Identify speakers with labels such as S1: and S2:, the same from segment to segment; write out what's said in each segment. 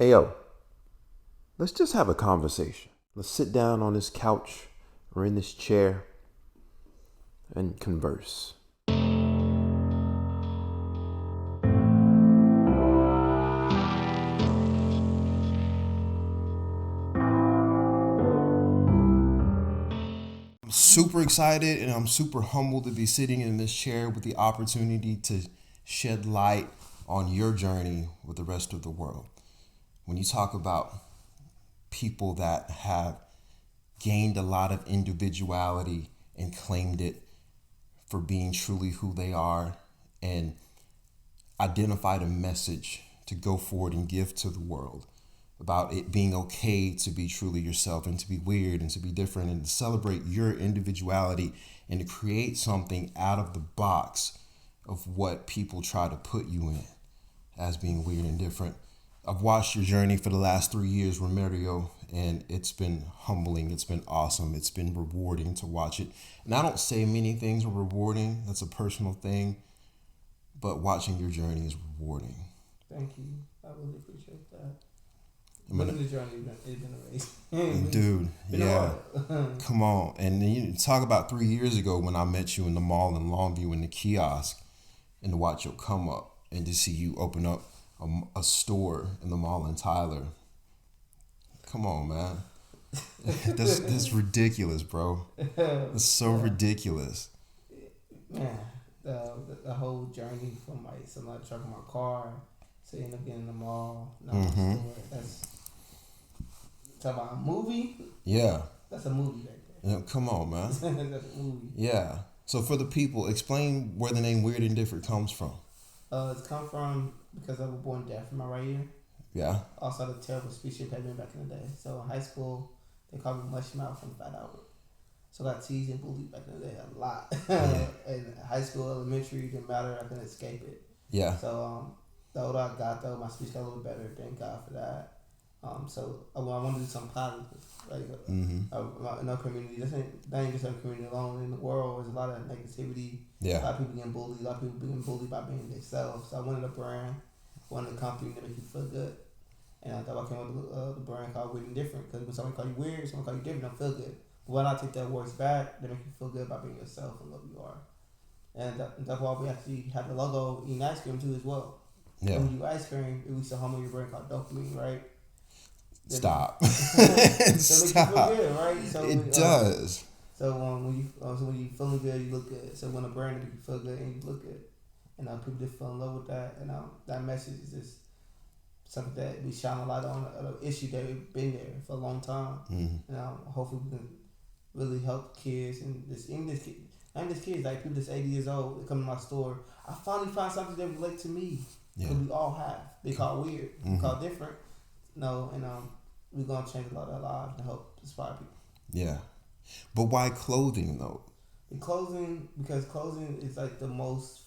S1: Hey, yo, let's just have a conversation. Let's sit down on this couch or in this chair and converse. I'm super excited and I'm super humbled to be sitting in this chair with the opportunity to shed light on your journey with the rest of the world. When you talk about people that have gained a lot of individuality and claimed it for being truly who they are and identified a message to go forward and give to the world about it being okay to be truly yourself and to be weird and to be different and to celebrate your individuality and to create something out of the box of what people try to put you in as being weird and different. I've watched your journey for the last 3 years, Romereo, and it's been humbling. It's been awesome. It's been rewarding to watch it. And I don't say many things are rewarding. That's a personal thing. But watching your journey is rewarding.
S2: Thank you. I really appreciate that. Living the journey has been amazing.
S1: Dude, yeah. Come on. And then you talk about 3 years ago when I met you in the mall in Longview in the kiosk and to watch your come up and to see you open up a store in the mall in Tyler. Come on, man. That's ridiculous, bro. It's so ridiculous.
S2: Man, the whole journey from like somebody trucking my car to end up getting in the mall, now in the store. That's talk about a movie.
S1: Yeah.
S2: That's a movie right there.
S1: Yeah, come on, man.
S2: That's a movie.
S1: Yeah. So for the people, explain where the name Weird and Different comes from.
S2: It's come from because I was born deaf in my right ear.
S1: Yeah.
S2: Also had a terrible speech impediment back in the day. So in high school, they called me Mush Mouth and Fat Albert. So I got teased and bullied back in the day a lot. In high school, elementary, didn't matter. I couldn't escape it.
S1: Yeah.
S2: So the older I got, though, my speech got a little better. Thank God for that. So I wanted to do something positive. Like, in our community, not even just our community alone. In the world, there's a lot of negativity.
S1: Yeah.
S2: A lot of people getting bullied. A lot of people being bullied by being themselves. So I wanted a brand, wanted a company to make you feel good. And I thought I came up with the brand called Weird and Different. Because when somebody call you weird, someone call you different, don't feel good. But why not take that words back? They make you feel good about being yourself and love you are. And that's why we actually have the logo eating ice cream too as well.
S1: Yeah.
S2: When you eat ice cream, it leads to a hormone in your brain called dopamine, right?
S1: Stop.
S2: Stop. Feel good, right? So
S1: it does.
S2: So when you feeling good, you look good. So when a brand makes you feel good and you look good, and people just fell in love with that, and that message is just something that we shine a light on, an issue that we've been there for a long time.
S1: Mm-hmm.
S2: And hopefully we can really help kids and this kids like people that's 80 years old. They come to my store. I finally find something that relate to me.
S1: Yeah.
S2: We all have. They call weird. They call different. No, and we're gonna change a lot of their lives and help inspire people.
S1: Yeah, but why clothing though?
S2: Because clothing is like the most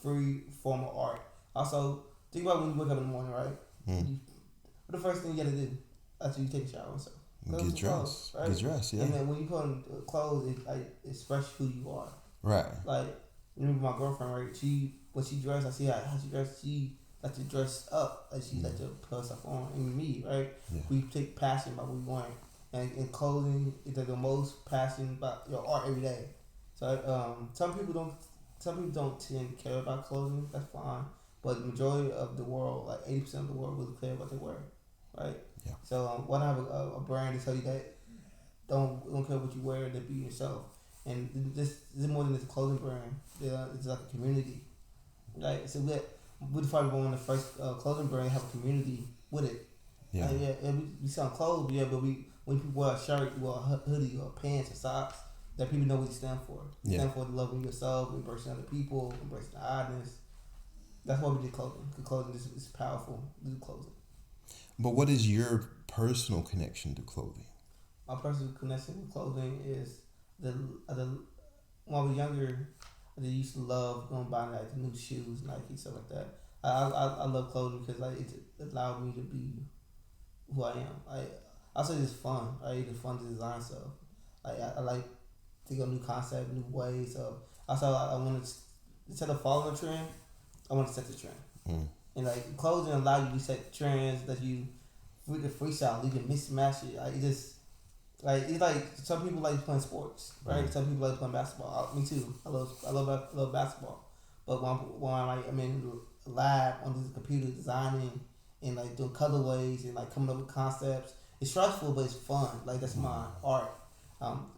S2: free form of art. Also, think about when you wake up in the morning, right? What the first thing you gotta do after you take a shower and stuff?
S1: Get dressed. Right? Get dressed, yeah.
S2: And then when you put on clothes, it expresses who you are.
S1: Right.
S2: Like, remember my girlfriend, right? When she dressed, I see how she dressed. She like to dress up. Like she like to put stuff on. And me, right?
S1: Yeah.
S2: We take passion about what we want. And in clothing, it's like the most passion about your art every day. So some people don't tend to care about clothing. That's fine. But the majority of the world, like 80% of the world, really care what they wear, right?
S1: Yeah.
S2: So why not have a brand to tell you that don't care what you wear, to be yourself. And this is more than just a clothing brand. It's like a community, right? So we're probably one of the first clothing brand to have a community with it.
S1: Yeah.
S2: We sell clothes, but when people wear a shirt, you wear a hoodie or pants or socks, that people know what you stand for. You stand for loving yourself, embracing other people, embracing the oddness. That's why we did clothing. Because clothing is powerful. We do clothing.
S1: But what is your personal connection to clothing?
S2: My personal connection with clothing is when I was younger, I used to love going buy like new shoes, Nike, stuff like that. I love clothing because like it allowed me to be who I am. Also it's fun. Right? It's fun to design stuff. Like I like to go new concept, new ways. So also I want to instead of following a trend, I want to set the trend. And like clothing allow you to set trends that you the freestyle, you can mismatch it. Like, it just like it's like some people like playing sports, right? Some people like playing basketball. Me too. I love basketball. But when I'm in the lab on this computer designing and like doing colorways and like coming up with concepts, it's stressful but it's fun. Like that's my art.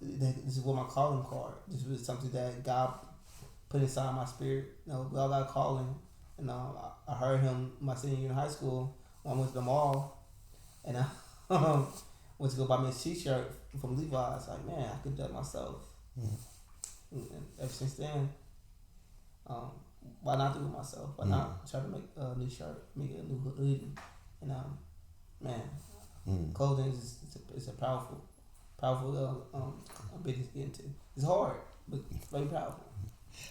S2: This is what my calling card. This was something that God put inside my spirit. We all got a calling. And I heard him my senior year in high school when I went to the mall, and I went to go buy me a t-shirt from Levi's. Like, man, I could do that myself. And ever since then, why not do it myself? Why not try to make a new shirt, make a new hoodie? And man, clothing is a powerful business to get into. It's hard, but very powerful.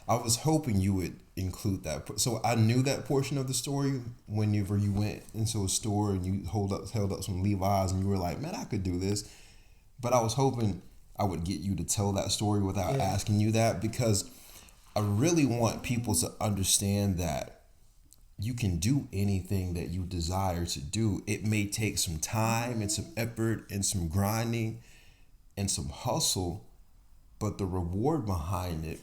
S1: I was hoping you would include that. So I knew that portion of the story whenever you went into a store and you held up some Levi's and you were like, man, I could do this. But I was hoping I would get you to tell that story without asking you that, because I really want people to understand that you can do anything that you desire to do. It may take some time and some effort and some grinding and some hustle, but the reward behind it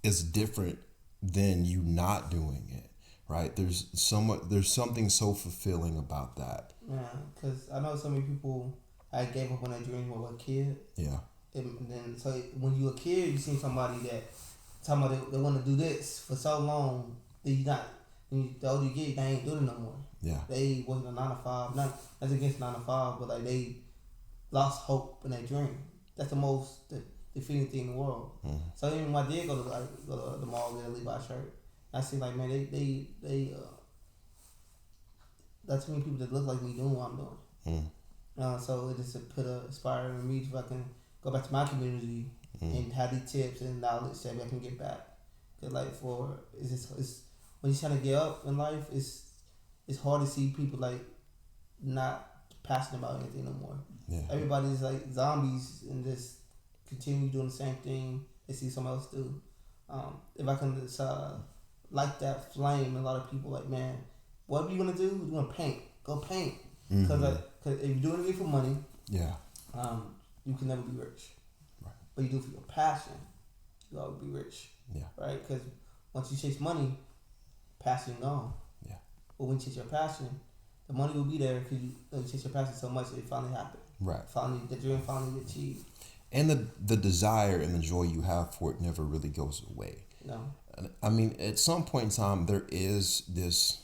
S1: is different than you not doing it, right? There's something so fulfilling about that.
S2: Yeah, because I know so many people I gave up on their dreams when I was a kid.
S1: Yeah.
S2: And then so when you're a kid, you see somebody that talking about they want to do this for so long that you not. The older you get, they ain't doing it no more.
S1: Yeah.
S2: They working a 9 to 5. Not that's against 9 to 5, but like they lost hope in their dream. That's the most defeating thing in the world. So even when I did go to the mall get a Levi's shirt, I see like, man, they that's too many people that look like me doing what I'm doing. So it just put a inspire in me if I can go back to my community and have these tips and knowledge that I can get back. Cause like it's when you're trying to get up in life, it's hard to see people like not passionate about anything no more.
S1: Yeah.
S2: Everybody's like zombies and just continue doing the same thing they see someone else do. If I can just light that flame, a lot of people like, man, what are you gonna do? You gonna paint? Go paint. Because if you're doing it for money, you can never be rich.
S1: Right.
S2: But you do it for your passion, you always be rich.
S1: Yeah.
S2: Right? Because once you chase money, passion gone.
S1: Yeah.
S2: But when you chase your passion, the money will be there because you chase your passion so much that it finally happened.
S1: Right.
S2: Finally, the dream finally achieved.
S1: And the desire and the joy you have for it never really goes away.
S2: No.
S1: I mean, at some point in time, there is this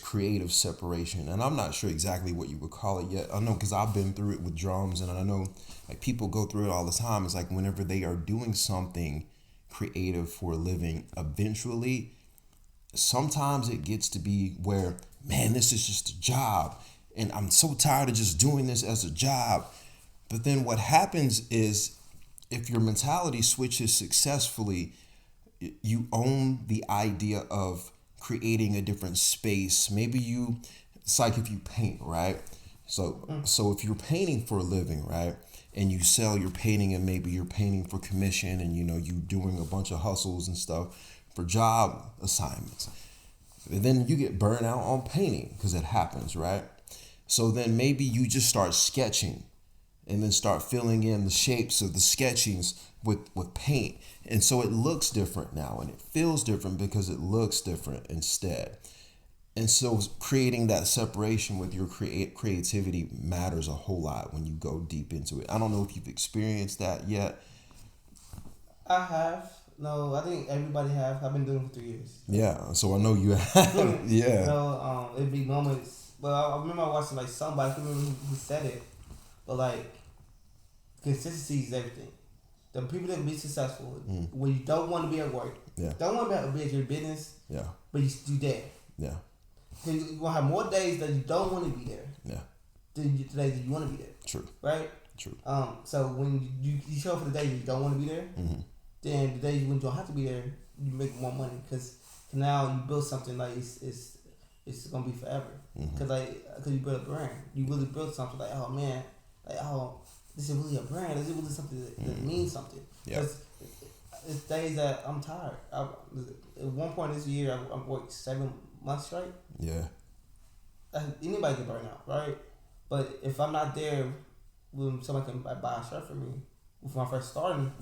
S1: creative separation, and I'm not sure exactly what you would call it yet. I know because I've been through it with drums, and I know like people go through it all the time. It's like whenever they are doing something creative for a living, eventually, sometimes it gets to be where, man, this is just a job, and I'm so tired of just doing this as a job. But then what happens is, if your mentality switches successfully, you own the idea of creating a different space. Maybe it's like if you paint, right? So if you're painting for a living, right, and you sell your painting, and maybe you're painting for commission, and you doing a bunch of hustles and stuff for job assignments, and then you get burned out on painting because it happens, right? So then maybe you just start sketching, and then start filling in the shapes of the sketchings with paint. And so it looks different now, and it feels different because it looks different instead. And so creating that separation with your creativity matters a whole lot when you go deep into it. I don't know if you've experienced that yet.
S2: I have. No, I think everybody have. I've been doing it for 3 years.
S1: Yeah, so I know you have. Yeah.
S2: It'd be moments. But I remember watching like somebody, I can't remember who said it, but like consistency is everything. The people that be successful, when you don't want to be at work, don't want to be at your business, but you there.
S1: Yeah.
S2: Because you're going to have more days that you don't want to be there than the days that you want to be there.
S1: True.
S2: Right?
S1: True.
S2: So when you show up for the days you don't want to be there, then the days when you don't have to be there, you make more money. Because now you build something like it's going to be forever. Because you build a brand. You really build something like, oh man, this is really a brand. This is really something that means something. Because it's days that I'm tired. At one point this year, I worked 7 months straight.
S1: Yeah.
S2: anybody can burn out, right? But if I'm not there when somebody can buy a shirt for me, when I first starting,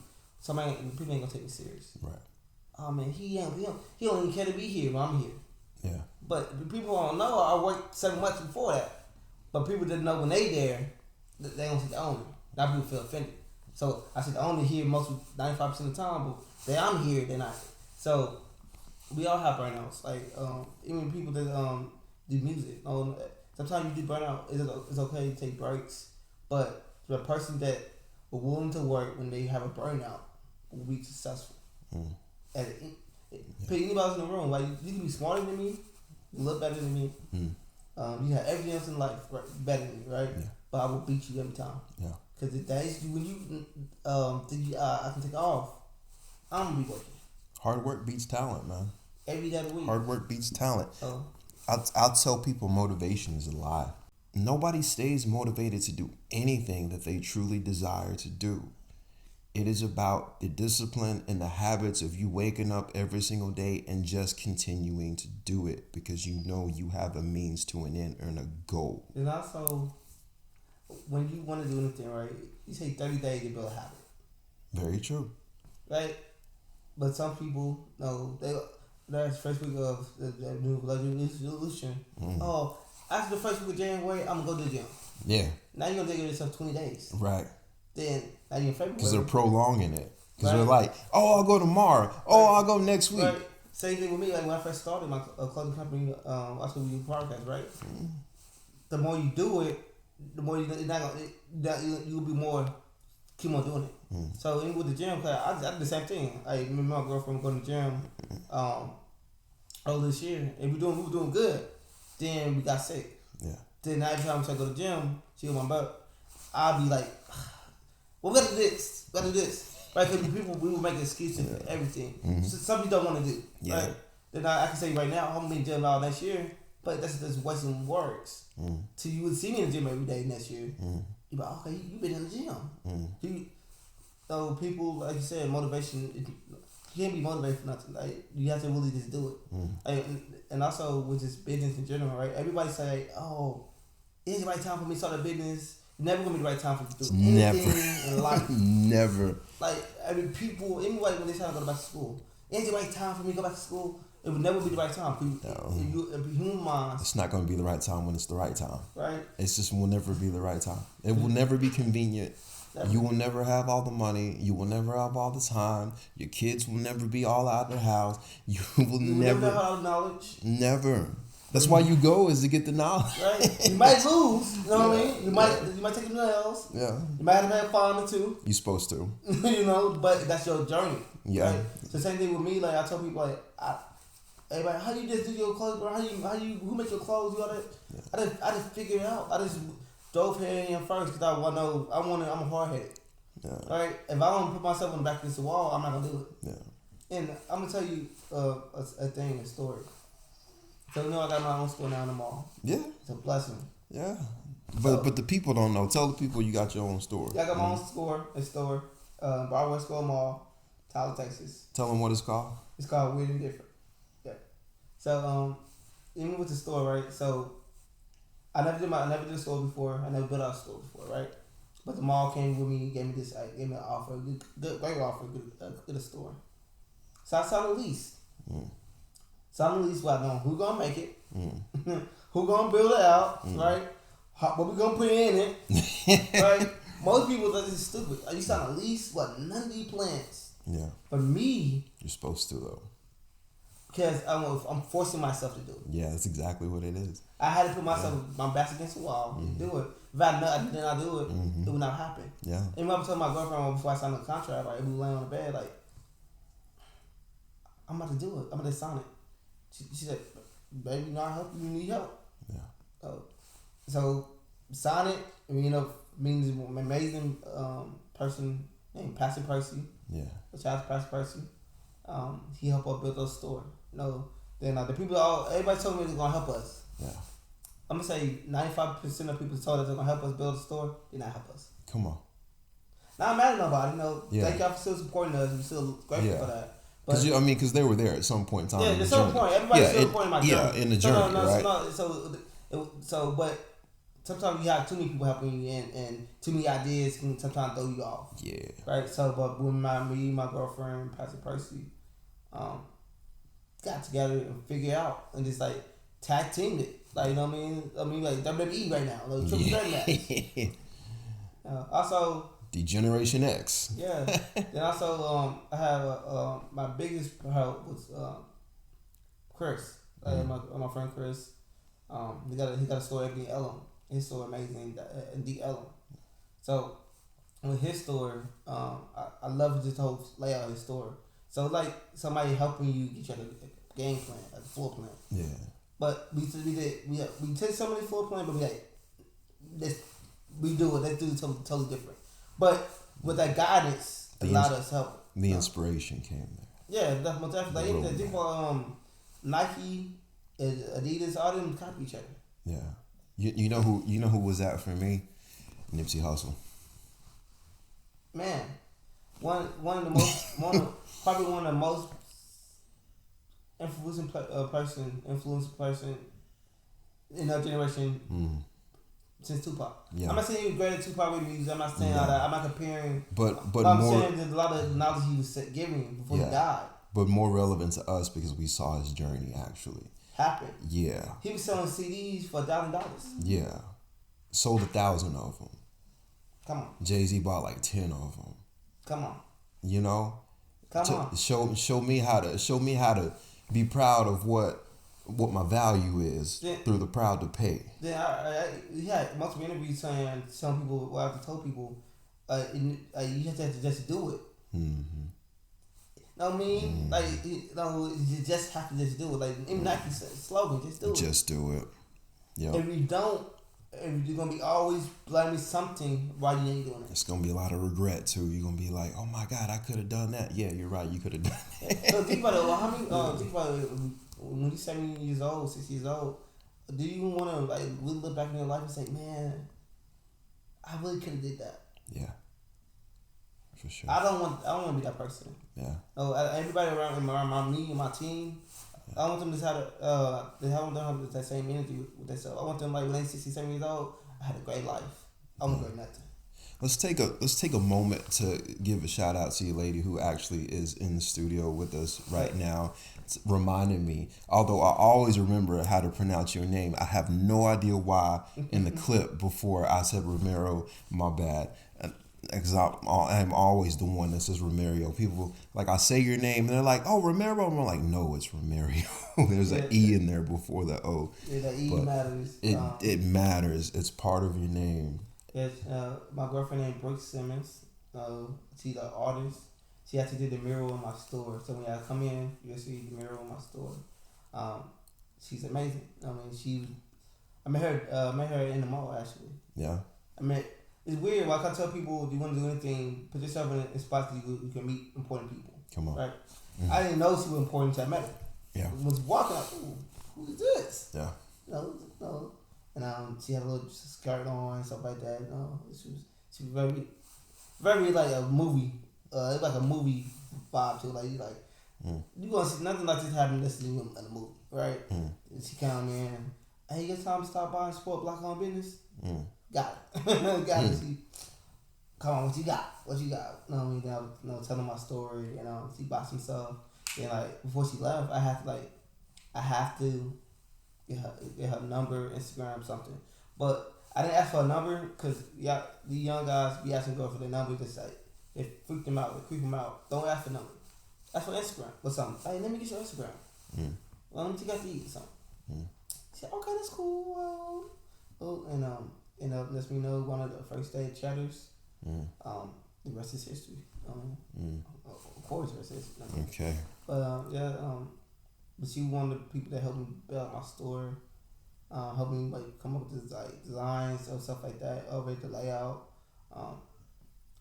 S2: people ain't gonna take me serious.
S1: Right.
S2: Oh man, he don't even care to be here when I'm here.
S1: Yeah.
S2: But people don't know I worked 7 months before that. But people didn't know when they there, they don't see the owner. Now people feel offended. So I see the owner here most 95% of the time, but they I'm here, they're not. So we all have burnouts. Like even people that do music. Sometimes you do burnout. It's okay to take breaks, but the person that are willing to work when they have a burnout will be successful. At it. Put anybody else in the room. Like you can be smarter than me, you look better than me. You have everything else in life better than me, right? Yeah. But I will beat you every time. Yeah. Because the days when you think I can take off, I'm gonna be working.
S1: Hard work beats talent, man.
S2: Every day of the week.
S1: Hard work beats talent. I'll tell people motivation is a lie. Nobody stays motivated to do anything that they truly desire to do. It is about the discipline and the habits of you waking up every single day and just continuing to do it because you know you have a means to an end and a goal.
S2: And also, when you want to do anything, right, you take 30 days to build a habit.
S1: Very true.
S2: Right? But some people, no, that's first week of the new resolution. Oh, after the first week of January, I'm going to go to the gym.
S1: Yeah.
S2: Now you're going to give yourself 20 days.
S1: Right.
S2: Then, now you're in February.
S1: Because they're prolonging it. Because they're like, oh, I'll go tomorrow. Oh, I'll go next week.
S2: Right. Same thing with me. Like when I first started my clothing company, I still do podcast, right? The more you do it, the more you'll be more keep on doing it. So even with the gym, cause I did the same thing. I remember my girlfriend going to the gym earlier this year, and we were doing good. Then we got sick. Yeah. Then every time I go to the gym, she on my butt. I'll be like, well, we got to do this. We got to do this. Right? Because we will make excuses for everything. So some people don't want to do. Yeah. Right? Then I can say right now, I'm going to be in the gym all next year. But that's just wasting words. So you would see me in the gym every day next year. You'd be like, okay, you've been in the gym. So people, like you said, motivation, you can't be motivated for nothing. Like, you have to really just do it. And also with just business in general, right? Everybody say, oh, it's the right time for me to start a business. Never gonna be the right time for you to do anything in life.
S1: Never.
S2: Like, people, anybody when they try to go back to school, it's the right time for me to go back to school. It would never be the right time. If human minds.
S1: It's not going to be the right time when it's the right time.
S2: Right.
S1: It's just will never be the right time. It will never be convenient. Never. You will never have all the money. You will never have all the time. Your kids will never be all out of the house. You will never
S2: have all the knowledge.
S1: Never. That's why you go is to get the knowledge.
S2: Right. You might lose. You know what I mean? You might take something else. Yeah. You might have had fun too.
S1: You're supposed to.
S2: But that's your journey.
S1: Yeah.
S2: Right? So same thing with me. Like I tell people, like everybody, how do you just do your clothes, bro? Who make your clothes? You all that? Yeah. I just figured it out. I just dove head in first because I'm a hard headed. Yeah. Right? If I don't put myself on the back against the wall, I'm not gonna do it. Yeah. And I'm gonna tell you a story. So I got my own store now in the mall. Yeah. It's a blessing.
S1: Yeah. But the people don't know. Tell the people you got your own store.
S2: Yeah, I got my own store, Broadway Mall, Tyler, Texas.
S1: Tell them what it's called.
S2: It's called Weird and Different. Yeah. So even with the store, right? So I never did a store before. I never built out a store before, right? But the mall came with me, gave me an offer, great offer, get a store. So I signed a lease. Sign a lease, well, I know who gonna make it, who gonna build it out, right? What we gonna put in it, right? Most people are just stupid. You sign a lease, none of these plans. Yeah. For me,
S1: you're supposed to though.
S2: Because I'm forcing myself to do it.
S1: Yeah, that's exactly what it is.
S2: I had to put my back against the wall and do it. If I did not do it, it would not happen. Yeah. And when I told my girlfriend before I signed the contract, like, we were laying on the bed, like, I'm about to do it. I'm about to sign it. She said, baby, I help you. You need help. Yeah. So sign it. And we end up meeting an amazing person named Pastor Percy. Yeah. Shout out to Pastor Percy. He helped us build a store. Then the people, everybody told me they're gonna help us. Yeah. I'm gonna say 95% of people told us they're gonna help us build a store. They're not help us.
S1: Come on.
S2: Not mad at nobody. Thank y'all for still supporting us. We're still grateful for that.
S1: Because they were there at some point in time.
S2: Yeah, at some point, everybody's still supporting my journey.
S1: Yeah, in the journey, right?
S2: So But sometimes you have too many people helping you, and too many ideas can sometimes throw you off.
S1: Yeah.
S2: Right. So, but when my girlfriend, Pastor Percy, um, got together and figure out and just like tag teamed it. Like, you know what I mean? I mean, like WWE right now, like triple threat match. Also,
S1: the Generation X.
S2: yeah. Then also, I have my biggest help was Chris. My friend Chris. He got a store at the Ellum. His store amazing in the Ellum. So with his store, I love just the whole layout of his store. So like somebody helping you get you a game plan, a floor plan.
S1: Yeah.
S2: But we take some of the floor plan, but we do it. Let's do it totally different. But with that guidance, a lot of us help.
S1: The inspiration came there.
S2: Yeah, definitely. Like, think about Nike, Adidas, all them copy each other.
S1: Yeah. You know who was that for me? Nipsey Hussle.
S2: Man, one of the most probably one of the most influential person in our generation since Tupac.
S1: Yeah.
S2: I'm not saying he was greater than Tupac with music. I'm not saying all that. I'm not comparing.
S1: But
S2: I'm
S1: more,
S2: saying there's a lot of knowledge he was giving before he died.
S1: But more relevant to us because we saw his journey actually
S2: happen.
S1: Yeah.
S2: He was selling CDs for $1,000.
S1: Yeah. Sold 1,000 of them.
S2: Come on.
S1: Jay-Z bought like 10 of them.
S2: Come on.
S1: You know?
S2: Come on.
S1: Show me how to be proud of what my value is through the proud to pay.
S2: Then he had multiple interviews saying some people, well, I have to tell people, you have to just do it.
S1: Mm-hmm.
S2: You know what I mean? Like, you just have to just do it. Like, even Nike slogan, just do it.
S1: Just do it. Yeah.
S2: If you don't, you're gonna be always blaming something why you ain't doing it.
S1: It's gonna be a lot of regret too. You're gonna be like, oh my God, I could have done that. Yeah, you're right. You could have done that.
S2: So think about it. Well, how many? Think about it. When you're 70 years old, 60 years old, do you want to like really look back in your life and say, man, I really could have did that?
S1: Yeah. For sure.
S2: I don't want to be that person.
S1: Yeah.
S2: Oh, everybody around me and my team. Yeah. I want them to have that same energy with themselves. I want them like when they're 60, 70 years old. I had a great life. I don't regret nothing.
S1: Let's take a moment to give a shout out to your lady who actually is in the studio with us right now. It's reminding me, although I always remember how to pronounce your name, I have no idea why in the clip before I said Romereo, my bad. Because I'm always the one that says Romereo. People, like, I say your name, and they're like, oh, Romereo. I'm like, no, it's Romereo. There's an E in there before the O.
S2: Yeah, the E matters.
S1: It matters. It's part of your name.
S2: It's my girlfriend named Brooke Simmons. She's an artist. She actually did the mural in my store. So when y'all come in, you'll see the mural in my store. She's amazing. I mean, I met her in the mall, actually.
S1: Yeah.
S2: It's weird. Like I tell people, if you want to do anything, put yourself in spots that you can meet important people.
S1: Come on.
S2: Right? Mm-hmm. I didn't know she was important until I met her.
S1: Yeah.
S2: I was walking out, who is this?
S1: Yeah.
S2: No. And she had a little skirt on and stuff like that. She was very, very like a movie. It's like a movie vibe to it. You gonna see nothing like this happening listening in a movie, right? And she came in. Hey, you got time to stop by and support Black owned business? Got it. Got it. She, come on, what you got? You know what I mean? Telling my story. She bought some stuff. And like before she left, I have to get her number, Instagram, something. But I didn't ask for a number because the young guys be asking girls for their number. Just like it freak them out, it creep them out. Don't ask for number. Ask for Instagram or something. Hey, let me get your Instagram. Well, let me take out to eat or something. She said, okay, that's cool. And lets me know one of the first day chatters. The rest is history. Of course, the rest is history.
S1: Okay.
S2: But but she one of the people that helped me build out my store. Helped me like come up with designs or stuff like that, elevate the layout.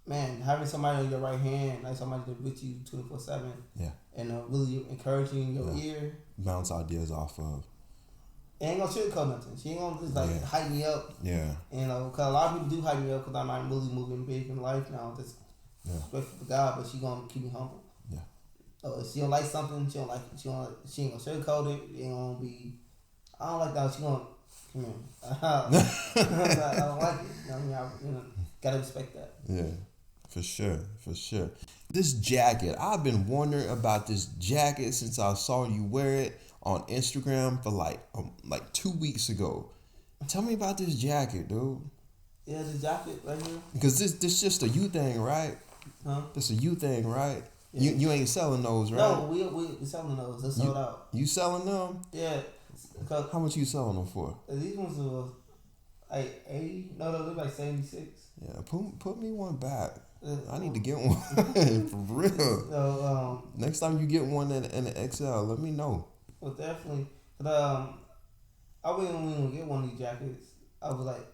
S2: Man, having somebody on your right hand, like somebody that's with you 24/7.
S1: Yeah. And
S2: really encouraging your ear.
S1: Bounce ideas off of.
S2: Ain't gonna sugarcoat nothing. She ain't gonna just hype me up.
S1: Yeah.
S2: Cause a lot of people do hype me up because I'm really moving big in life now. Just grateful for God, but she gonna keep me humble.
S1: Yeah.
S2: If she don't like something, she don't like it. She ain't gonna sugarcoat it. It ain't gonna be. I don't like that. She gonna come here. I don't like it. You know, gotta respect that.
S1: Yeah, for sure, for sure. This jacket, I've been wondering about this jacket since I saw you wear it on Instagram for like 2 weeks ago. Tell me about this jacket, dude.
S2: Yeah, the jacket right here.
S1: Because this just a you thing, right?
S2: Huh?
S1: This a you thing, right?
S2: Yeah.
S1: You ain't selling those, right?
S2: No, we selling those. They're sold out.
S1: You selling them?
S2: Yeah. Cause
S1: How much you selling them for?
S2: these ones were like 80. No, they're like 76.
S1: Yeah, put me one back. I need to
S2: to
S1: get one for real.
S2: So
S1: Next time you get one in the XL, let me know.
S2: well, definitely. But I really when we get one of these jackets, I was like,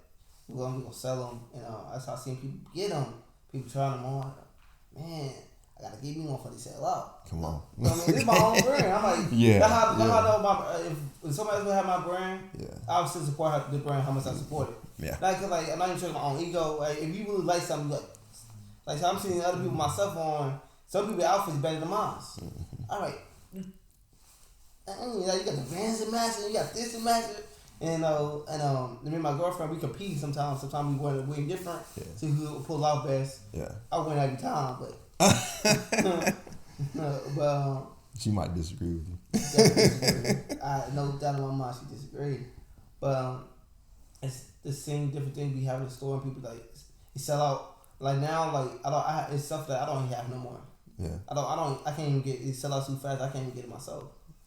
S2: we gonna sell them, and I started seeing people get them, people trying them on. Man, I gotta give me one for they sell out.
S1: Come on.
S2: You know what I mean, this is my own brand. I'm like,
S1: Yeah,
S2: that's how
S1: yeah.
S2: I know my if somebody else would have my brand,
S1: Yeah,
S2: I would still support the brand how much I support it.
S1: yeah,
S2: Like, cause like I'm not even sure my own ego. Like, if you really like something, like so I'm seeing other people myself on. Some people's outfits better than mine. All right, like you got the Vans to match, and you got this to match it. And me and my girlfriend, we compete sometimes. Sometimes we wear way different.
S1: Yeah.
S2: See who pull out best.
S1: yeah.
S2: I win every time, but but
S1: She might disagree with you.
S2: disagree. I no doubt in my mind she disagreed. But it's the same different thing we have in the store, and people like it sell out. Like now, like it's stuff that I don't even have no more.
S1: Yeah,
S2: I can't even get it sell out too fast. I can't even get it myself.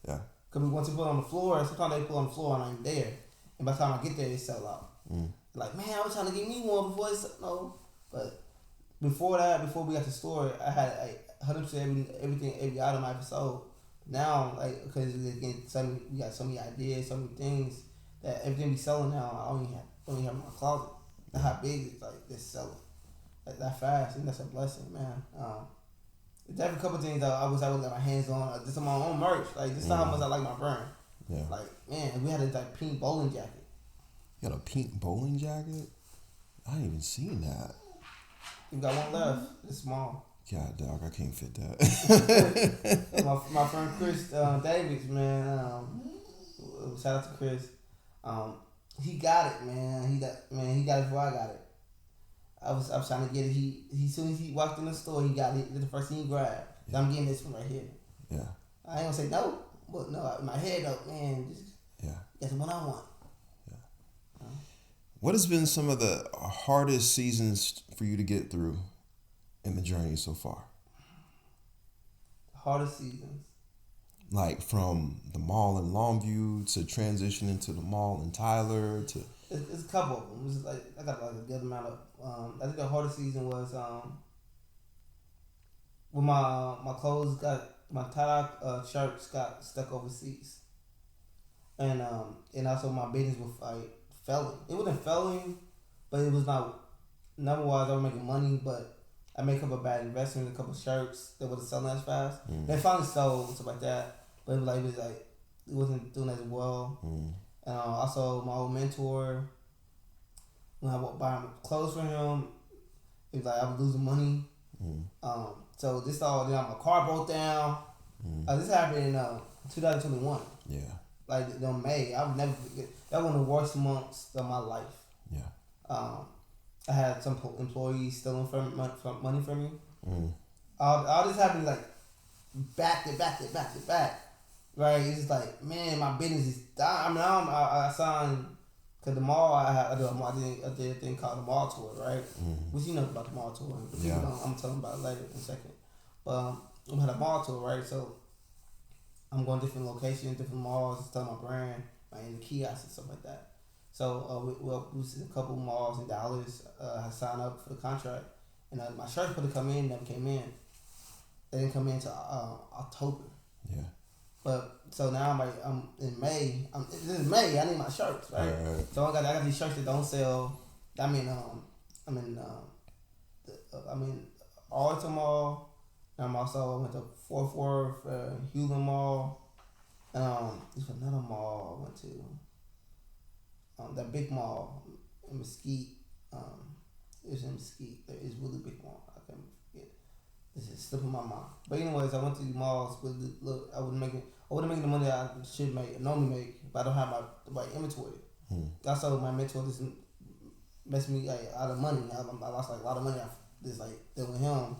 S1: yeah.
S2: Cause once you put it on the floor, sometimes they put it on the floor and I'm there, and by the time I get there, it sell out. Like, man, I was trying to get me one before it's no, but before that, before we got to the store, I had like 100% every item I ever sold. Now, like, because again, we got so many ideas, so many things that everything we selling now, I only have in my closet. That's how big it's like this selling like that fast, and that's a blessing, man. There's a couple things that I wish I would get my hands on. Just on my own merch. Like, this is how much I like my brand.
S1: Yeah.
S2: Like, man, we had a like pink bowling jacket.
S1: You got a pink bowling jacket? I ain't even seen that.
S2: You got one left. It's small.
S1: God, dog, I can't fit that.
S2: my friend Chris Davids, man. Shout out to Chris. He got it, man. He got it before I got it. I was trying to get it. He soon as he walked in the store, he got it. The first thing he grabbed.
S1: Yeah.
S2: I'm getting this one right here.
S1: Yeah.
S2: I ain't gonna say no, but no, in my head though, man,
S1: Yeah.
S2: that's what I want.
S1: What has been some of the hardest seasons for you to get through in the journey so far?
S2: Hardest seasons.
S1: Like from the mall in Longview to transitioning to the mall in Tyler to
S2: It's a couple of them. It's like I got like a good amount of. I think the hardest season was when my clothes got my tie-dye shirts got stuck overseas, and also my business was like failing. It wasn't failing, but it was not number wise. I was making money, but I made a couple of bad investments, a couple of shirts that wasn't selling as fast. They finally sold and stuff like that, but it wasn't doing as well. And also my old mentor, when I was buying clothes for him, it was like I was losing money. So this all, then my car broke down. This happened in 2021.
S1: yeah.
S2: Like in May, I would never forget. That was one of the worst months of my life.
S1: Yeah.
S2: I had some employees stealing money from me. All this happened like back to back. Right? It's just like, man, my business is dying. I mean, I signed, because the mall, I did a thing called the mall tour, right? Which you know about the mall tour.
S1: Yeah.
S2: I'm telling about it later in a second. But I had a mall tour, right? So I'm going to different locations, different malls, telling my brand, in the kiosks and stuff like that. So we was in a couple malls in Dallas. I signed up for the contract, and my shirts supposed to come in, never came in. They didn't come in until October.
S1: Yeah.
S2: But so now I'm in May. This is May. I need my shirts, right?
S1: Right.
S2: So I got these shirts that don't sell. I'm in Arlington Mall. And I went to Fort Worth, Hewlin Mall. There's another mall I went to. That big mall in Mesquite. It's in Mesquite. It's really big mall. I can't forget. This is slipping my mind. But anyways, I went to these malls with look. I wasn't making the money that I should make, normally make, but I don't have the right inventory. Also, my mentor just messed me like out of money. I lost like a lot of money. Just like dealing with him.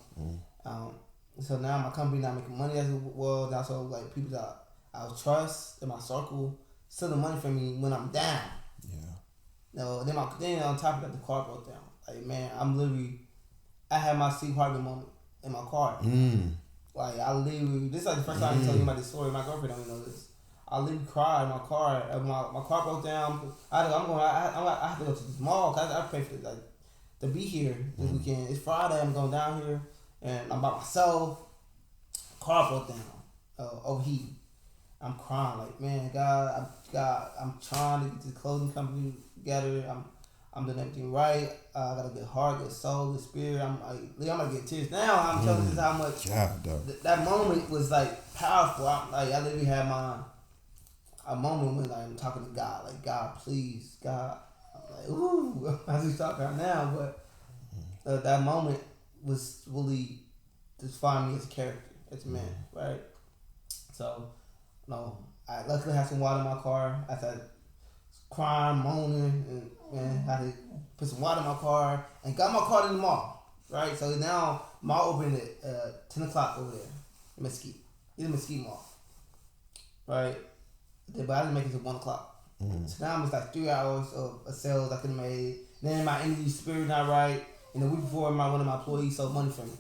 S2: So now my company not making money as well. And also like people that I trust in my circle stealing money from me when I'm down.
S1: Yeah.
S2: No, then on top of that, the car broke down. Like man, I had my Steve Harvey moment in my car. Like I literally, this is like the first time I'm telling you about this story. My girlfriend don't even know this. I literally cried in my car. My car broke down. I have to go to this mall because I pay for like to be here this weekend. It's Friday. I'm going down here and I'm by myself. Car broke down. Overheating. I'm crying like man, God, I'm trying to get this clothing company together. I'm doing everything right. I got a good heart, good soul, good spirit. I'm gonna get tears now. I'm telling you how much that moment was like powerful. I literally had a moment when like, I'm talking to God, like God, please, God. I'm like, ooh, I just talking right now, but that moment was really defining me as a character, as a man, right? So, no, I luckily had some water in my car. I started crying, moaning, and had to put some water in my car and got my car in the mall, right? So now mall opened at 10 o'clock over there in Mesquite. It's a Mesquite Mall, right? But I didn't make it to 1 o'clock. So now it's like 3 hours of sales I could have made. Then my energy spirit not right. And the week before, one of my employees sold money from me.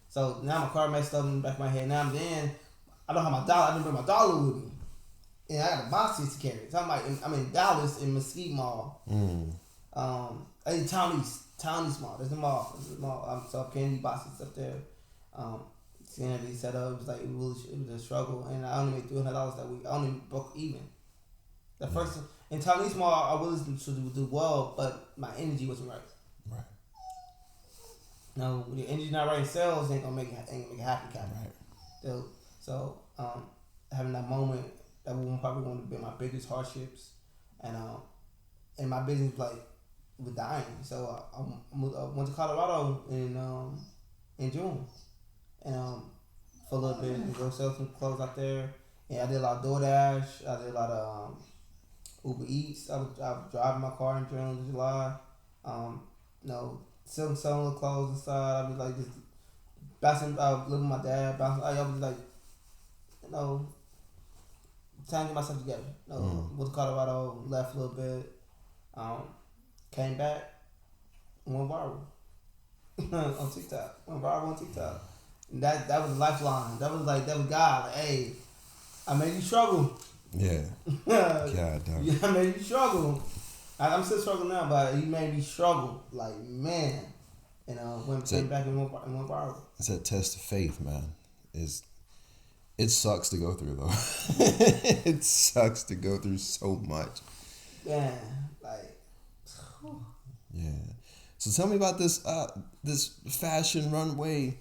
S2: So now my car messed up in the back of my head. Now I don't have my dollar. I didn't bring my dollar with me. And I got a boxes to carry. So I'm in Dallas in Mesquite Mall. In Town East Mall. There's a mall. So I'm carrying these boxes up there. Seeing everything set up, it was a struggle. And I only made $300 that week. I only broke even. The first in Town East Mall, I was to do well, but my energy wasn't right.
S1: Right.
S2: No, when your energy not right in sales, ain't gonna make it happy, kind of. Right. So having that moment, that was probably one of my biggest hardships, and my business was dying. So I went to Colorado in June, and for a little bit and go sell some clothes out there. And I did a lot of DoorDash. I did a lot of Uber Eats. I was driving my car in June, July. Selling the clothes inside. I was like just bouncing. Living with my dad. Bouncing. I was like, trying to get myself together. Went to Colorado, left a little bit, came back, went viral on TikTok. Went viral on TikTok. And that was a lifeline. That was God. Like, hey, I made you struggle.
S1: Yeah. God, dog.
S2: Yeah, I made you struggle. I'm still struggling now, but he made me struggle. Like, man. And came back and went viral.
S1: It's that test of faith, man. It sucks to go through, though. It sucks to go through so much.
S2: Yeah,
S1: Yeah. So tell me about this fashion runway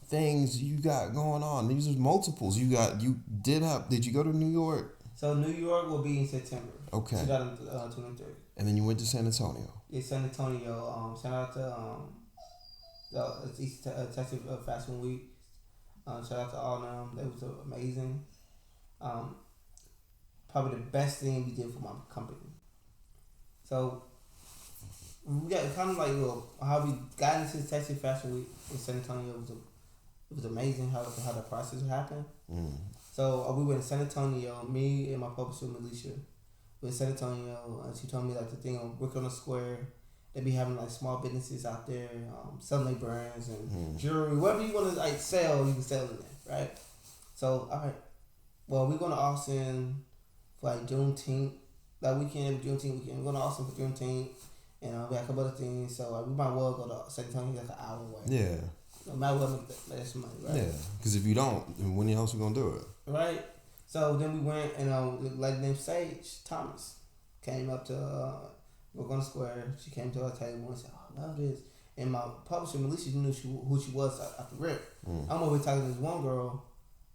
S1: things you got going on. These are multiples. Did you go to New York?
S2: So New York will be in September.
S1: Okay.
S2: 2023.
S1: And then you went to San Antonio.
S2: Yeah, San Antonio. Shout out to East Texas Fashion Week. Shout out to all of them. It was amazing. Probably the best thing we did for my company. So we got kind of like how we got into Texas Fashion Week in San Antonio. It was amazing how the process happened. So we went to San Antonio. Me and my publisher Militia. We went to San Antonio, and she told me like the thing on Brick on the Square. They be having like small businesses out there, selling their brands and jewelry, whatever you want to like sell, you can sell in there, right? So all right, well we're going to Austin for like Juneteenth, that weekend, Juneteenth weekend. We're going to Austin for Juneteenth, and we have a couple other things. So we might well go to San Antonio, like an hour away.
S1: Yeah.
S2: So we might well make some money, right?
S1: Yeah, because if you don't, then when else we gonna do it?
S2: Right. So then we went, and the lady named Sage Thomas came up to. We're on the square. She came to our table and said, "Oh, I love this." And my publisher, Melissa, knew who she was at the rip. I'm over here talking to this one girl,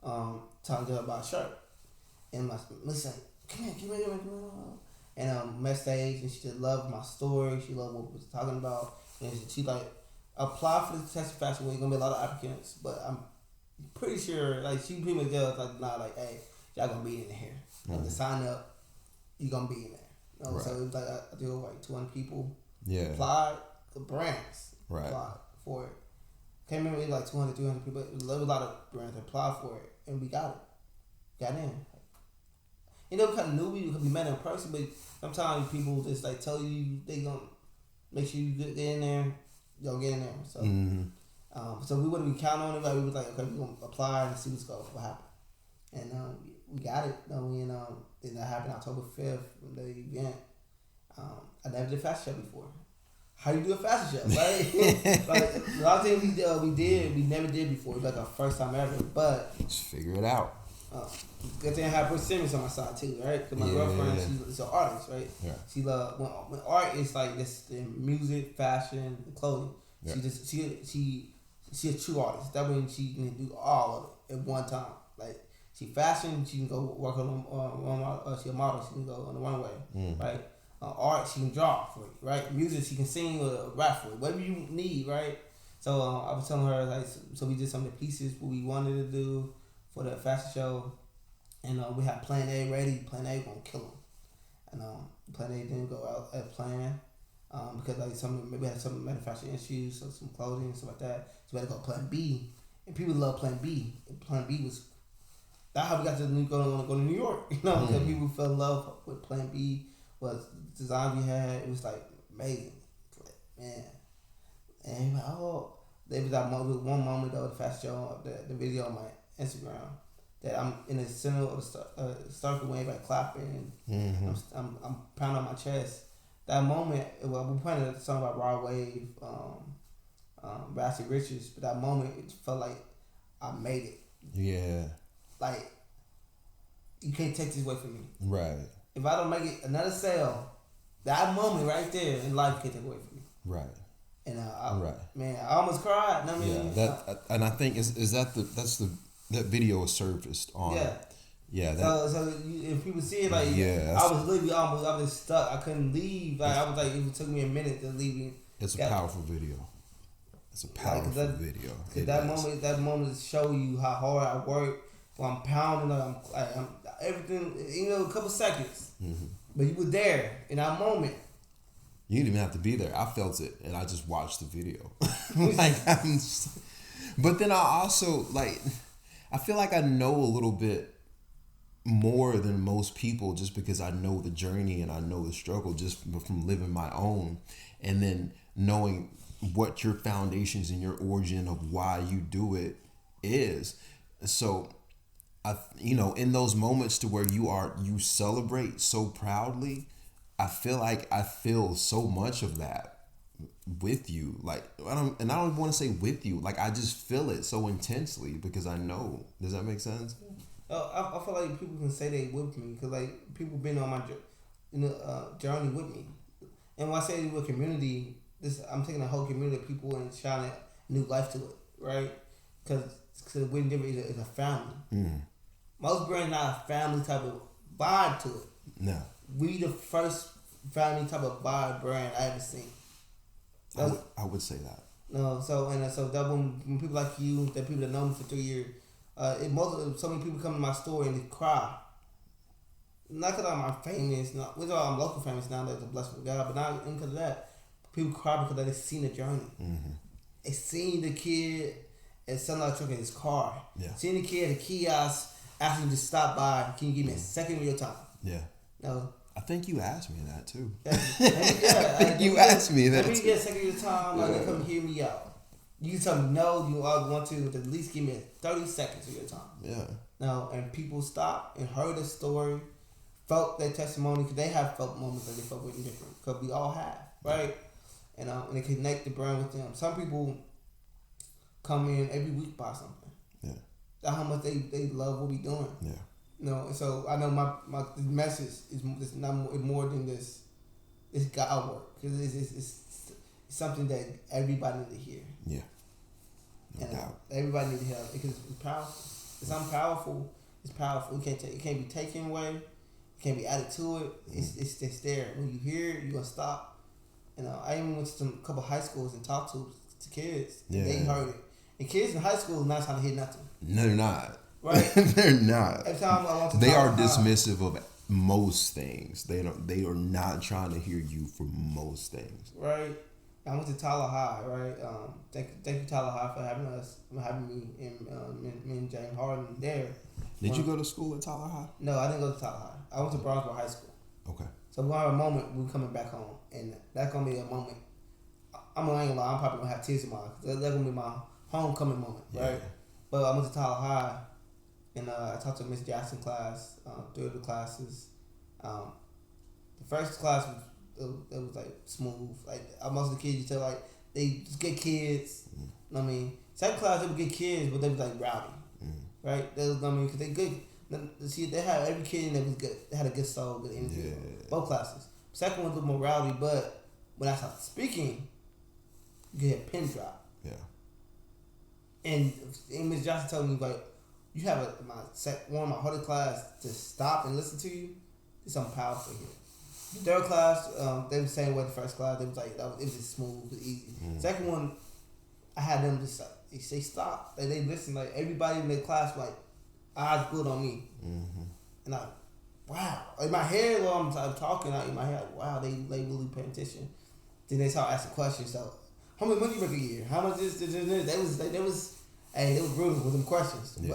S2: talking to her about a shirt. And my Melissa said, come here. And met Sage, and she just loved my story. She loved what we was talking about. And she like, applied for the Texas Fashion Week. Gonna be a lot of applicants, but I'm pretty sure, like, she pretty much tells like, nah, like, hey, y'all gonna be in here. Like, to sign up, you gonna be in there. You know, so it was like I did over like 200 people.
S1: Yeah.
S2: Applied. The brands applied for it. Can't remember, it was like 200, 300 people. There was a lot of brands that applied for it, and we got it. Got in. You know, we kind of knew we met in person, but sometimes people just like tell you they gonna make sure you get in there, you don't get in there. So, so we wouldn't be counting on it. Like we was like, okay, we gonna apply and see what happens. And we got it. And then that happened October 5th, the event. I never did a fashion show before. How you do a fashion show, right? Like a lot of things we never did before. It was like our first time ever, but
S1: let's figure it out.
S2: Good thing I have Bruce Simmons on my side too, right? Because my girlfriend, she's an artist, right? Yeah. She love when art is like this, in music, fashion, and clothing. Yeah. She a true artist. That means she can do all of it at one time. Like she fashion, she can go work on she a model, she can go on the runway, right? Art, she can draw for you, right? Music, she can sing or rap for you, whatever you need, right? So I was telling her, like, so we did some of the pieces what we wanted to do for the fashion show, and we had Plan A ready. Plan A gonna kill them, and Plan A didn't go out as planned because like maybe had some manufacturing issues, so some clothing and stuff like that. So we had to go Plan B, and people love Plan B. And Plan B was that's how we got to go to New York, because people fell in love with Plan B. Was the design we had, it was like amazing, man. And like, there was one moment though, the fashion show, the video on my Instagram, that I'm in the center of the circle wave, like clapping, and I'm pounding on my chest. That moment, we playing a song about Broadway, Ratchet Riches, but that moment it felt like I made it.
S1: Yeah.
S2: Like you can't take this away from me.
S1: Right.
S2: If I don't make it another sale, that moment right there in life can't take away from me.
S1: Right.
S2: And man, I almost cried. You know what I mean?
S1: Yeah, and I think that video was surfaced on. Yeah. Yeah.
S2: So if people see it, like, I was literally I was stuck. I couldn't leave. Like I was like, it took me a minute to leave.
S1: It's a powerful video. It's a powerful video.
S2: That moment show you how hard I work. When I'm pounding, I'm everything, a couple seconds. But you were there in that moment.
S1: You didn't even have to be there. I felt it, and I just watched the video. But then I also, I feel like I know a little bit more than most people just because I know the journey and I know the struggle just from living my own, and then knowing what your foundations and your origin of why you do it is. So in those moments to where you celebrate so proudly, I feel like I feel so much of that with you. Like I don't want to say with you. Like I just feel it so intensely because I know. Does that make sense?
S2: I feel like people can say they with me because like people been on my journey with me, and when I say we're a community, I'm taking a whole community of people and shining new life to it, right? Because we're different. It's a family. Most brands not a family type of vibe to it. No. We the first family type of vibe brand I ever seen.
S1: I would say that.
S2: No, so that when people like you, the people that know me for 3 years, so many people come to my store and they cry. Not because I'm famous, I'm local famous now. That's a blessing of God, but not because of that. People cry because they seen the journey. They seen the kid at Sunlight Truck in his car. Yeah. Seen the kid at the kiosk. Asking you to stop by, can you give me a second of your time? Yeah. No.
S1: I think you asked me that too.
S2: I think
S1: you asked me that.
S2: Let me get a second of your time. Like, come hear me out. You can tell me no. You want to at least give me 30 seconds of your time. Yeah. No, and people stopped and heard the story, felt their testimony because they have felt moments that they felt really different because we all have, right? And they connect the brand with them. Some people come in every week buy something. That's how much they love what we doing. Yeah. And so I know my message is not more than this. It's God work because it's something that everybody need to hear. Yeah. No doubt. Everybody need to hear it because it's powerful. It's something powerful. It's powerful. It can't be taken away. It can't be added to it. It's there. When you hear it, you're gonna stop. I even went to a couple high schools and talked to kids. Yeah. They heard it. And kids in high school not trying to hear nothing.
S1: No, they're not.
S2: Right?
S1: They're not.
S2: Every time I want to
S1: they are dismissive of most things. They don't. They are not trying to hear you for most things.
S2: Right. I went to Tyler High, right? Thank you Tyler High for having me and James Harden there.
S1: Did you go to school at Tyler High?
S2: No, I didn't go to Tyler High. I went to Broadway High School.
S1: Okay.
S2: So we're gonna have a moment. We're coming back home, and that's gonna be a moment. I'm gonna lie. I'm probably gonna have tears in my eyes. That's gonna be my homecoming moment, right? But I went to Tyler High, and I talked to Miss Jackson class, through the classes. The first class it was like smooth. Like most of the kids, you tell like they just get kids. You know what I mean, second class they would get kids, but they was like rowdy, right? They was, I mean, because they good. See, they had every kid that was good. They had a good soul, good energy.
S1: Yeah.
S2: Both classes. Second one was a little more rowdy, but when I started speaking, you could hear a pin drop.
S1: Yeah.
S2: And Miss Johnson told me, like, you have one of my hardest class to stop and listen to you. There's something powerful here. The third class, they were saying what the first class, they was like, it was just smooth, it was easy. Second one, I had them just like, they say stop. Like, they listen, like, everybody in their class, like, eyes glued on me. And I, wow. In my head, while I'm talking, in my head, like, wow, they really paying attention. Then they start asking questions, so, how much money you make a year? How much this? They was brutal with them questions.
S1: Yeah.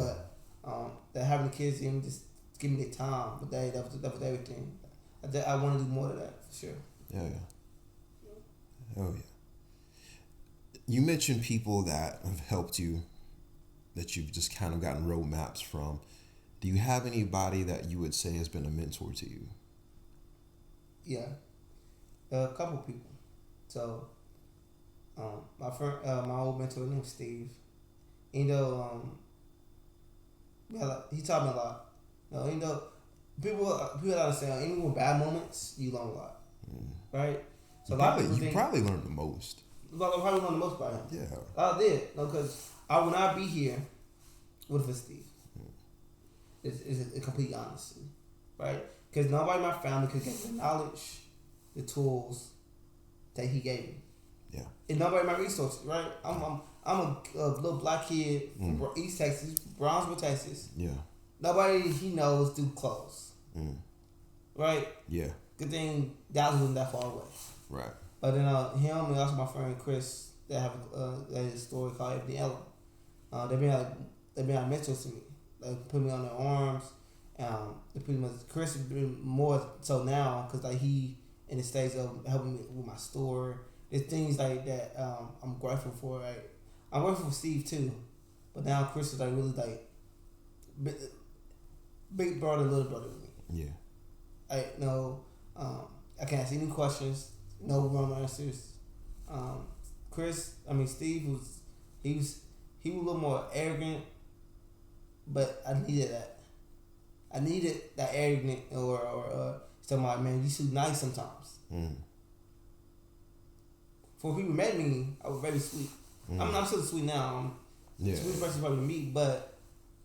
S2: But that having the kids even just give me their time, but that was everything. I want to do more of that for sure.
S1: Yeah. Oh yeah. You mentioned people that have helped you, that you've just kind of gotten roadmaps from. Do you have anybody that you would say has been a mentor to you?
S2: Yeah, a couple people. So, my friend, my old mentor named Steve. You know, he taught me a lot. You know, people don't understand. Even with bad moments, you learn a lot, right? So
S1: you probably learned the most.
S2: I probably learned the most by him.
S1: Yeah,
S2: I did. No, because I would not be here with Steve. It's a complete honesty, right? Because nobody in my family could get the knowledge, the tools that he gave me.
S1: Yeah.
S2: And nobody in my resources, right? I'm a little black kid from East Texas, Brownsville, Texas.
S1: Yeah.
S2: Nobody he knows do clothes. Right?
S1: Yeah.
S2: Good thing Dallas wasn't that far away.
S1: Right.
S2: But then him and also my friend Chris, they have a story called Ebony Ella. They've been like mentors to me. They put me on their arms. They pretty much Chris has been more so now because like he in the States of helping me with my store. There's things like that I'm grateful for. Right? I'm grateful for Steve too, but now Chris is like really like big brother, little brother with me.
S1: Yeah.
S2: I can't ask any questions. No wrong answers. Steve was a little more arrogant, but I needed that. I needed that arrogant or somebody, man, you too nice sometimes. For people who met me, I was very sweet. I'm still sweet now. I'm a sweet person probably to meet, but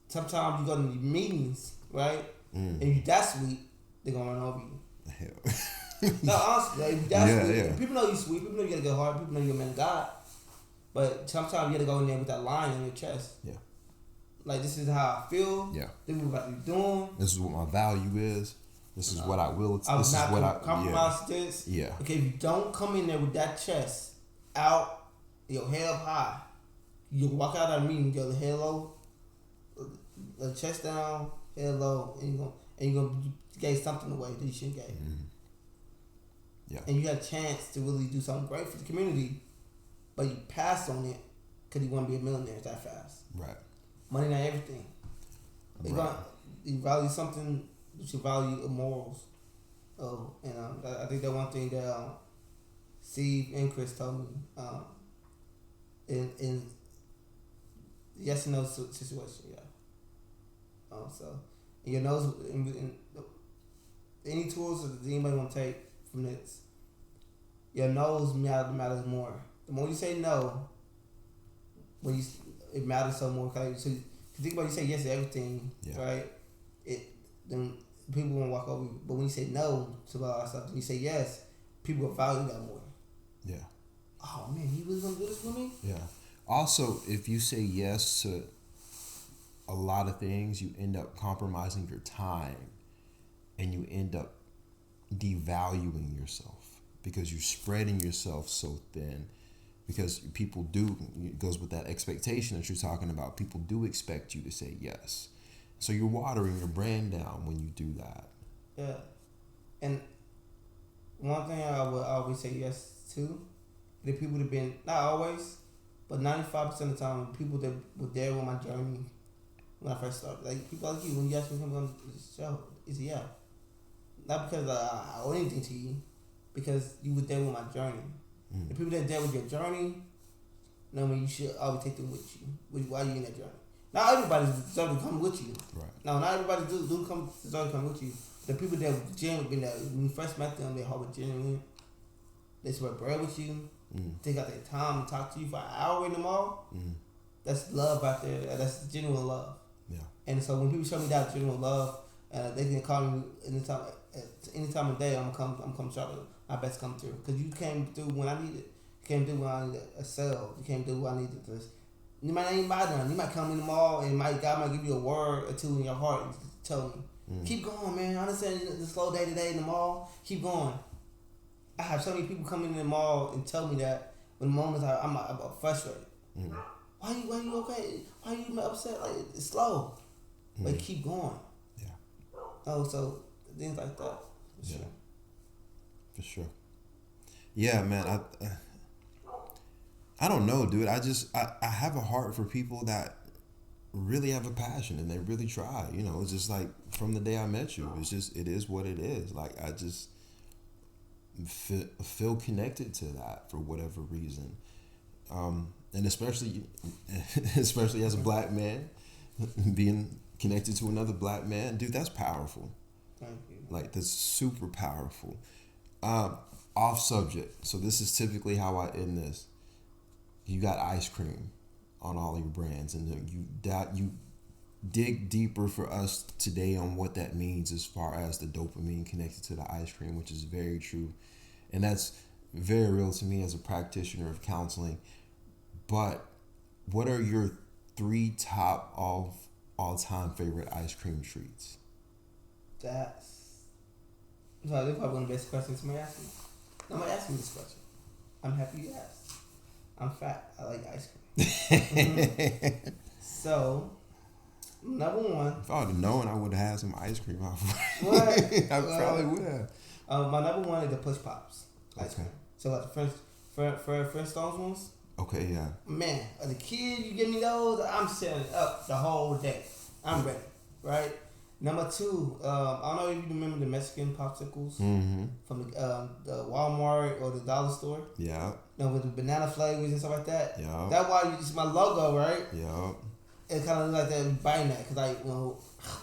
S2: sometimes you go to meetings, right? And you that sweet, they're gonna run over you. Hell. No, honestly, like, that's sweet. Yeah. People know you sweet. People know you got a good heart. People know you're a man of God. But sometimes you gotta go in there with that line on your chest. Yeah. Like, this is how I feel. Yeah. This is what you're doing.
S1: This is what my value is. This is what I will. This is what I
S2: compromise this. Yeah. Okay, if you don't come in there with that chest out, your head up high, you walk out of that meeting, your head low, the chest down, head low, and you're gonna gave something away that you shouldn't give. Yeah. And you had a chance to really do something great for the community, but you passed on it because you want to be a millionaire that fast. Right. Money not everything. Right. You value something, you should value morals. And I think that one thing that Steve and Chris told me in yes and no situation, yeah. So your nose in any tools that anybody want to take from this, your nose matters more. The more you say no, it matters so more. So think about, you say yes to everything, right? Then people won't walk over you. But when you say no to a lot of stuff, and you say yes, people will value that more. Yeah. Oh man, he really gonna do this for me?
S1: Yeah. Also, if you say yes to a lot of things, you end up compromising your time and you end up devaluing yourself because you're spreading yourself so thin. Because people do, it goes with that expectation that you're talking about. People do expect you to say yes. So you're watering your brand down when you do that.
S2: Yeah. And one thing I would always say yes to, the people that been, not always, but 95% of the time, people that were there with my journey when I first started. Like, people like you, when you ask me to come on the show, it's a yeah. Not because I owe anything to you, because you were there with my journey. The people that are there with your journey, know me, you should always take them with you while you're in that journey. Not everybody deserves to come with you.
S1: Right.
S2: No, not everybody do come deserve to come with you. The people that genuinely been there, when you first met them, their heart was genuine. They swear bread with you. They got their time to talk to you for an hour in the mall. That's love out there. That's genuine love.
S1: Yeah.
S2: And so when people show me that genuine love, they can call me any time of day. I'm come try to my best come through. Cause you came through when I needed. You came through when I needed a sale. You came through when I needed this. You might not even buy none. You might come in the mall and God might give you a word or two in your heart and tell me, keep going, man. I understand the slow day today in the mall. Keep going. I have so many people come in the mall and tell me that when moments I'm frustrated. Why you okay? Why you upset? Like, it's slow. But keep going.
S1: Yeah.
S2: Oh, so things like that. For sure.
S1: For sure. Yeah, man. I don't know, dude. I have a heart for people that really have a passion and they really try. You know, it's just like from the day I met you. It is what it is. Like, I just feel connected to that for whatever reason. And especially as a black man, being connected to another black man, dude, that's powerful.
S2: Thank you.
S1: Like, that's super powerful. Off subject. So this is typically how I end this. You got ice cream on all your brands, and you dig deeper for us today on what that means as far as the dopamine connected to the ice cream, which is very true, and that's very real to me as a practitioner of counseling. But what are your 3 top all-time favorite ice cream treats?
S2: That's probably one of the best questions somebody asked me. Nobody asked me this question. I'm happy you asked. I'm fat. I like ice cream. So, number one.
S1: If I would have known, I would have had some ice cream off.
S2: What?
S1: I probably would have.
S2: My number one is the Push Pops ice cream. So like the French Stones ones.
S1: Okay, yeah.
S2: Man, as a kid, you give me those, I'm setting up the whole day. I'm ready, right? Number 2, I don't know if you remember the Mexican popsicles from the Walmart or the dollar store.
S1: Yeah.
S2: You know, with the banana flavors and stuff like that.
S1: Yeah.
S2: That's why it's my logo, right?
S1: Yeah.
S2: It kind of looks like that. I'm buying that because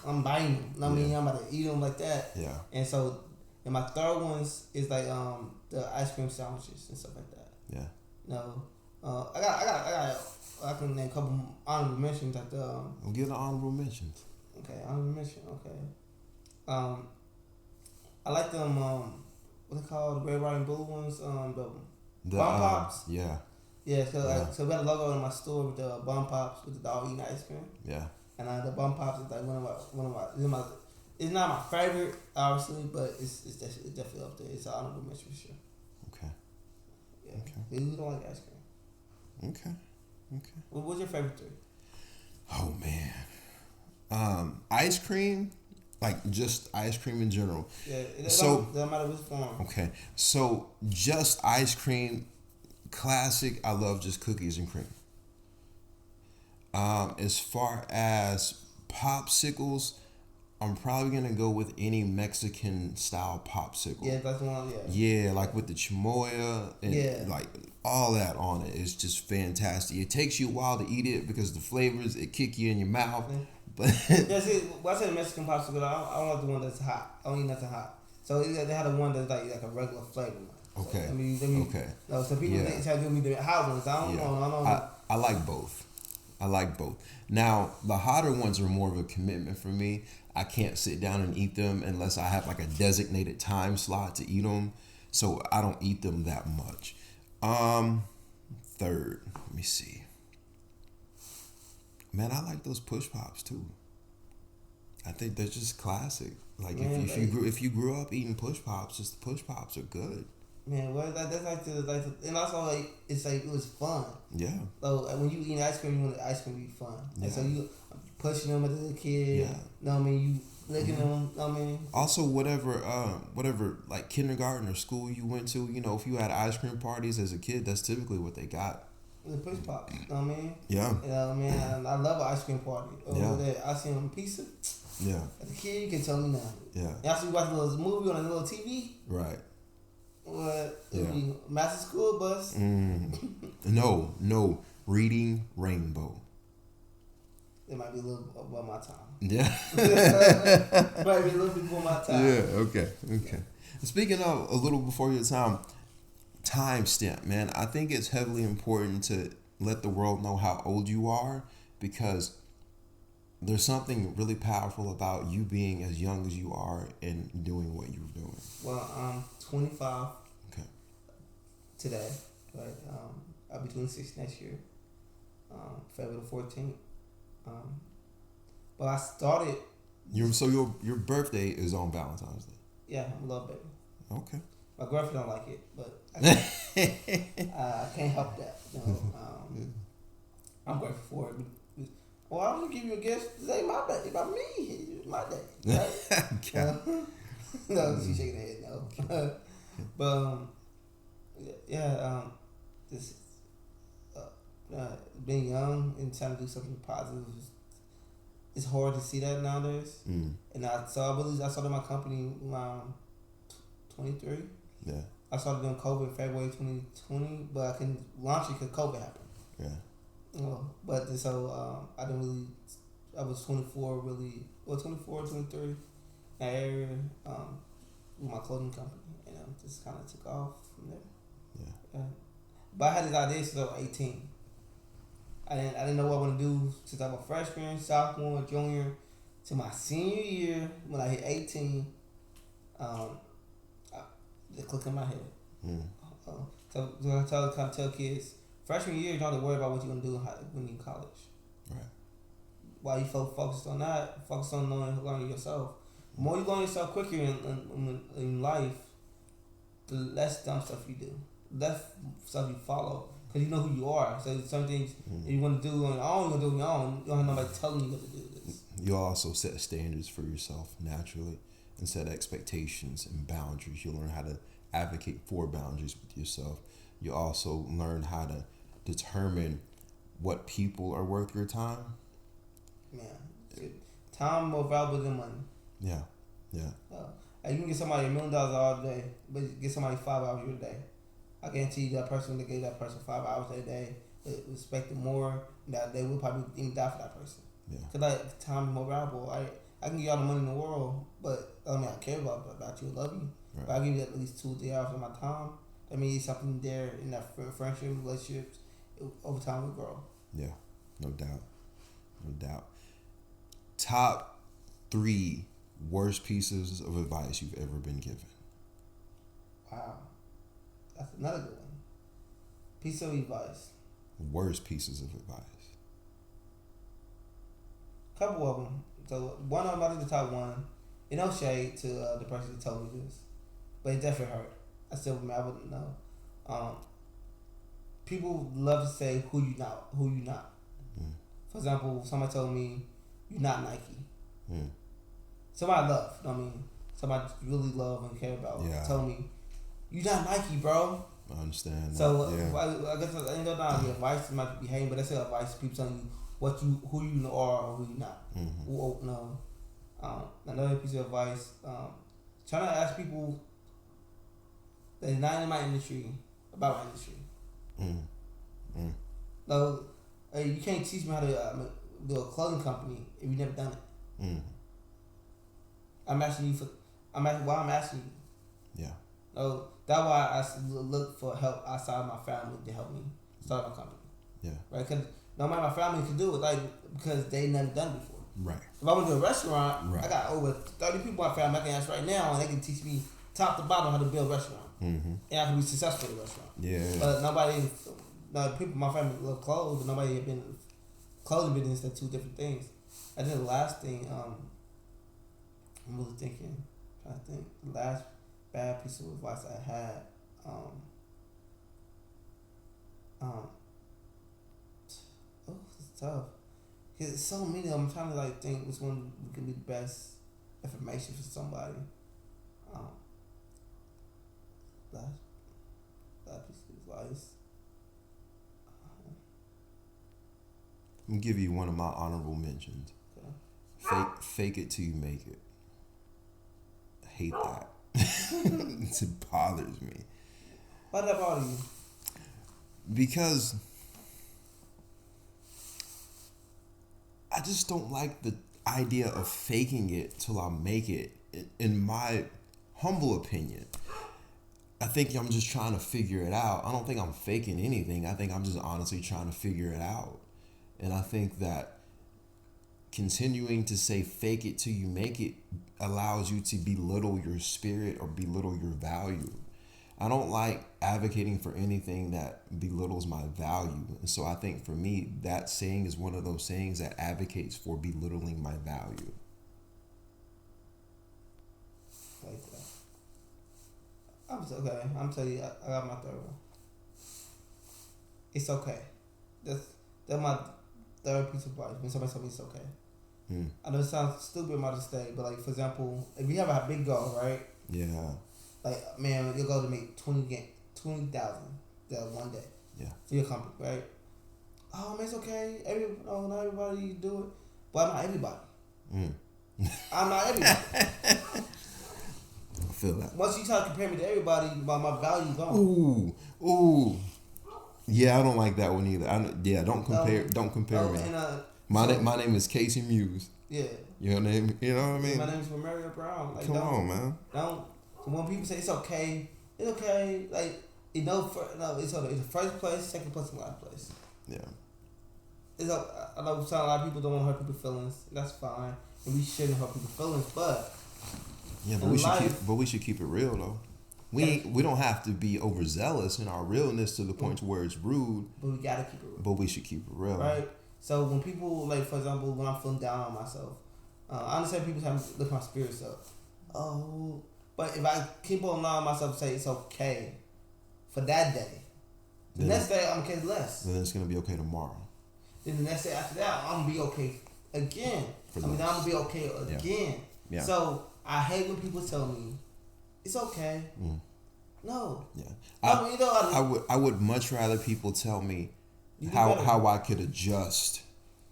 S2: I'm buying them. You know what I mean? I'm about to eat them like that.
S1: Yeah.
S2: And so, and my third ones is like the ice cream sandwiches and stuff like that.
S1: Yeah.
S2: No, I can name a couple honorable mentions at the.
S1: We'll give the honorable mentions.
S2: Okay, honorable mention. Okay. I like them. What they call the Red, White, and Blue ones? The Bun Pops.
S1: Yeah.
S2: Yeah. So we had a logo in my store with the Bun Pops with the dog eating ice cream.
S1: Yeah.
S2: And the Bun Pops is like one of my. It's not my favorite, obviously, but it's definitely up there. It's an honorable mention for sure.
S1: Okay.
S2: Yeah.
S1: Okay.
S2: We don't like ice cream.
S1: Okay.
S2: What's your favorite 3?
S1: Oh man. Ice cream, like just ice cream in general.
S2: Yeah. It
S1: doesn't
S2: matter which form.
S1: Okay. So just ice cream, classic. I love just cookies and cream. As far as popsicles, I'm probably gonna go with any Mexican style popsicle.
S2: Yeah, that's the one. Yeah.
S1: Yeah, like with the chamoya and like all that on it is just fantastic. It takes you a while to eat it because the flavors it kick you in your mouth.
S2: Yeah.
S1: But
S2: yeah, see, when I say Mexican popsicle, I don't like the one that's hot. I don't eat nothing hot. So they had the one that's like a regular flavor one.
S1: Okay.
S2: So,
S1: okay.
S2: No, so people try to give me the hot ones. I don't know.
S1: I like both. Now, the hotter ones are more of a commitment for me. I can't sit down and eat them unless I have like a designated time slot to eat them. So I don't eat them that much. Third, let me see. Man, I like those push pops too. I think they're just classic. Like
S2: Man,
S1: if you grew up eating push pops, just push pops are good.
S2: man, what that's and also like it's like it was fun.
S1: Yeah.
S2: So when you eat ice cream, you want the ice cream to be fun.
S1: Yeah.
S2: And so you pushing them as a kid.
S1: Yeah.
S2: You know what I mean? You licking them. You know what I mean?
S1: Also, whatever like kindergarten or school you went to, you know, if you had ice cream parties as a kid, that's typically what they got.
S2: The push pops. You know what I mean?
S1: Yeah.
S2: You know what I mean? I love an ice cream party.
S1: Yeah.
S2: That ice cream pizza.
S1: Yeah.
S2: As a kid, you can tell me now.
S1: Yeah.
S2: And after you watch a little movie on a little TV.
S1: Right.
S2: What?
S1: Yeah.
S2: Master School Bus.
S1: No. Reading Rainbow.
S2: It might be a little above my time.
S1: Yeah.
S2: Might be a little bit before my time.
S1: Yeah. Okay. Speaking of a little before your time stamp, man. I think it's heavily important to let the world know how old you are, because there's something really powerful about you being as young as you are and doing what you're doing.
S2: Well, I'm 25.
S1: Okay.
S2: Today, right? I'll be 26 next year, February the 14th. But I started.
S1: Your birthday is on Valentine's Day.
S2: Yeah, I'm a love baby.
S1: Okay.
S2: My girlfriend don't like it, but I can't help that. You know, I'm grateful for it. Well, I'm gonna give you a gift. This ain't my day, about me. It's my day. Right?
S1: Okay.
S2: No, she's shaking her head no. But this being young and trying to do something positive, it's hard to see that nowadays. And I started my company around 23.
S1: Yeah.
S2: I started doing COVID in February 2020, but I couldn't launch it because COVID happened.
S1: Yeah.
S2: But so I didn't really. I was 24, 23 that area with my clothing company, and just kind of took off from there.
S1: Yeah.
S2: But I had this idea since I was 18. I didn't know what I want to do since I was a freshman, sophomore, junior, to my senior year when I hit 18. The click in my head. So I tell kids, freshman year, you don't have to worry about what you're gonna do when you're in college.
S1: Right.
S2: While you focus on that, focus on learning yourself. The more you learn yourself quicker in life, the less dumb stuff you do, less stuff you follow, because you know who you are. So some things that you want to do on your own, you want to do on your own. You don't have nobody telling you what to do.
S1: You also set standards for yourself naturally, and set expectations and boundaries. You learn how to advocate for boundaries with yourself. You also learn how to determine what people are worth your time.
S2: Man, time more valuable than money.
S1: Yeah.
S2: You can get somebody $1 million all day, but get somebody 5 hours a day. I guarantee you that person that gave that person 5 hours a day, respected more, that they would probably even die for that person.
S1: Yeah.
S2: Cause like time is more valuable. I can give you all the money in the world, but I mean I care about you, love you.
S1: Right.
S2: But I give you at least 2 or 3 hours of my time. That means something there in that friendship, relationships. Over time will grow.
S1: Yeah, no doubt. Top 3 worst pieces of advice you've ever been given.
S2: Wow, that's another good one. Piece of advice.
S1: Worst pieces of advice.
S2: Couple of them. So one of them, I think the top one. You know, shade to the person who told me this, but it definitely hurt. I wouldn't know. People love to say who you not. For example, somebody told me you're not Nike. Somebody I love, you know what I mean? Somebody you really love and care about told me you're not Nike, bro.
S1: I understand.
S2: So
S1: that.
S2: I guess I ain't not the advice to my behavior, but that's advice people telling you who you are or who you not. No. Another piece of advice, trying to ask people that's not in my industry about my industry. No, you can't teach me how to do a clothing company if you've never done it. I'm asking you why I'm asking you.
S1: Yeah.
S2: So that's why I look for help outside my family to help me start my company.
S1: Yeah.
S2: Right, because no matter my family can do it, because they never done it before.
S1: Right.
S2: If I want to do a restaurant,
S1: right.
S2: I got over 30 people in my family I can ask right now, and they can teach me top to bottom how to build a restaurant. And I can be successful in a restaurant.
S1: Yeah.
S2: But people in my family love clothes, but nobody had been clothing business. They're two different things. I think the last thing, I'm really thinking. I think the last bad piece of advice I had. Um, it's tough. 'Cause it's so many. I'm trying to like think which one could be the best information for somebody. Um, last piece of advice.
S1: I'm gonna give you one of my honorable mentions.
S2: Okay.
S1: Fake it till you make it. I hate that. It bothers me.
S2: Why that bother you?
S1: Because I just don't like the idea of faking it till I make it. In my humble opinion, I think I'm just trying to figure it out. I don't think I'm faking anything. I think I'm just honestly trying to figure it out. And I think that continuing to say fake it till you make it allows you to belittle your spirit or belittle your value. I don't like advocating for anything that belittles my value. And so I think for me, that saying is one of those sayings that advocates for belittling my value.
S2: Like that. Okay. I'm telling you, I got my third one. It's okay. That's my third piece of advice. When somebody tells me it's okay. I know it sounds stupid about to say, but like for example, if you have a big goal, right?
S1: Yeah.
S2: Like man, your goal to make 20,000 that one day.
S1: Yeah.
S2: For your company, right? Oh man, it's okay. Not everybody do it, but I'm not everybody. I'm not everybody.
S1: I feel that.
S2: Once you try to compare me to everybody, my value gone.
S1: Ooh. Yeah, I don't like that one either. Don't compare. Don't compare me.
S2: And,
S1: my name is Casey Muse.
S2: Yeah.
S1: Your name. You know what I mean?
S2: My name is Romereo Brown. Like,
S1: Come on, man.
S2: Don't. When people say it's okay. Like it's the first place, second place, and last place.
S1: Yeah.
S2: I know a lot of people don't want to hurt people's feelings. That's fine, and we shouldn't hurt people's feelings. But
S1: we should keep it real though. We don't have to be overzealous in our realness to the point to where it's rude.
S2: But we gotta keep it real.
S1: But we should keep it real,
S2: right? So when people like, for example, when I'm feeling down on myself, I understand people have to lift my spirits up. But if I keep on allowing myself to say it's okay for that day, the next day I'm okay less.
S1: Then it's gonna be okay tomorrow.
S2: Then the next day after that, I'm gonna be okay again. I'm gonna be okay again.
S1: Yeah.
S2: So I hate when people tell me it's okay. No.
S1: Yeah. I would much rather people tell me how I could adjust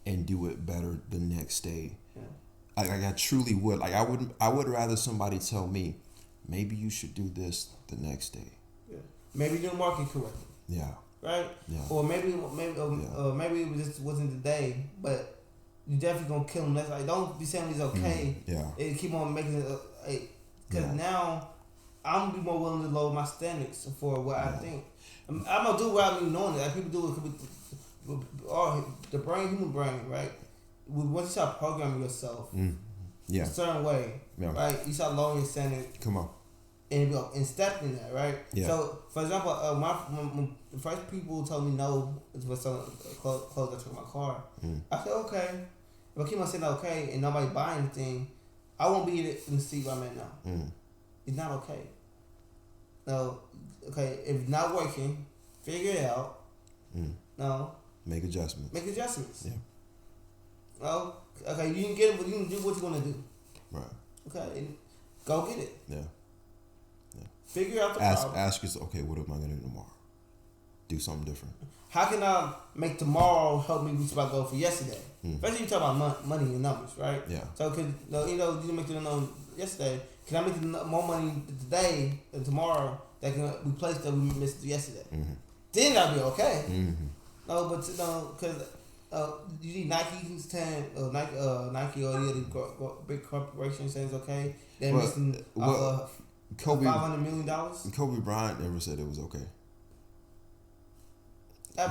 S1: and do it better the next day.
S2: Yeah.
S1: Like I truly would. Like I would rather somebody tell me maybe you should do this the next day.
S2: Yeah. Maybe you didn't market correctly.
S1: Yeah.
S2: Right?
S1: Yeah.
S2: Or maybe it just wasn't the day, but you definitely gonna kill them. That's like, don't be saying it's okay.
S1: Yeah.
S2: And keep on making it. Because now I'm gonna be more willing to lower my standards for what I think. I'm gonna do it without me knowing it. Like people do it. The human brain, right? Once you start programming yourself a certain way, right? You start lowering your standard.
S1: Come on.
S2: And step in that, right?
S1: Yeah.
S2: So, for example, when the first people told me no for some clothes I took in my car, I said okay. If I keep on saying okay and nobody buy anything, I won't be in the seat where I'm at now. It's not okay. No, okay. If it's not working, figure it out. No.
S1: Make adjustments.
S2: Yeah. No. Okay. You can get it, but you can do what you're gonna do.
S1: Right.
S2: Okay. Go get it.
S1: Yeah.
S2: Figure out the problem.
S1: Ask yourself, okay, what am I gonna do tomorrow? Do something different.
S2: How can I make tomorrow help me reach my goal for yesterday? Especially you talk about money and numbers, right?
S1: Yeah.
S2: So you can make the number yesterday. Can I make more money today than tomorrow that can replace that we missed yesterday? Then I'll be okay. No, but because you need Nike's Nike or the other big corporation saying it's okay. They're missing $500 million.
S1: Kobe Bryant never said it was okay.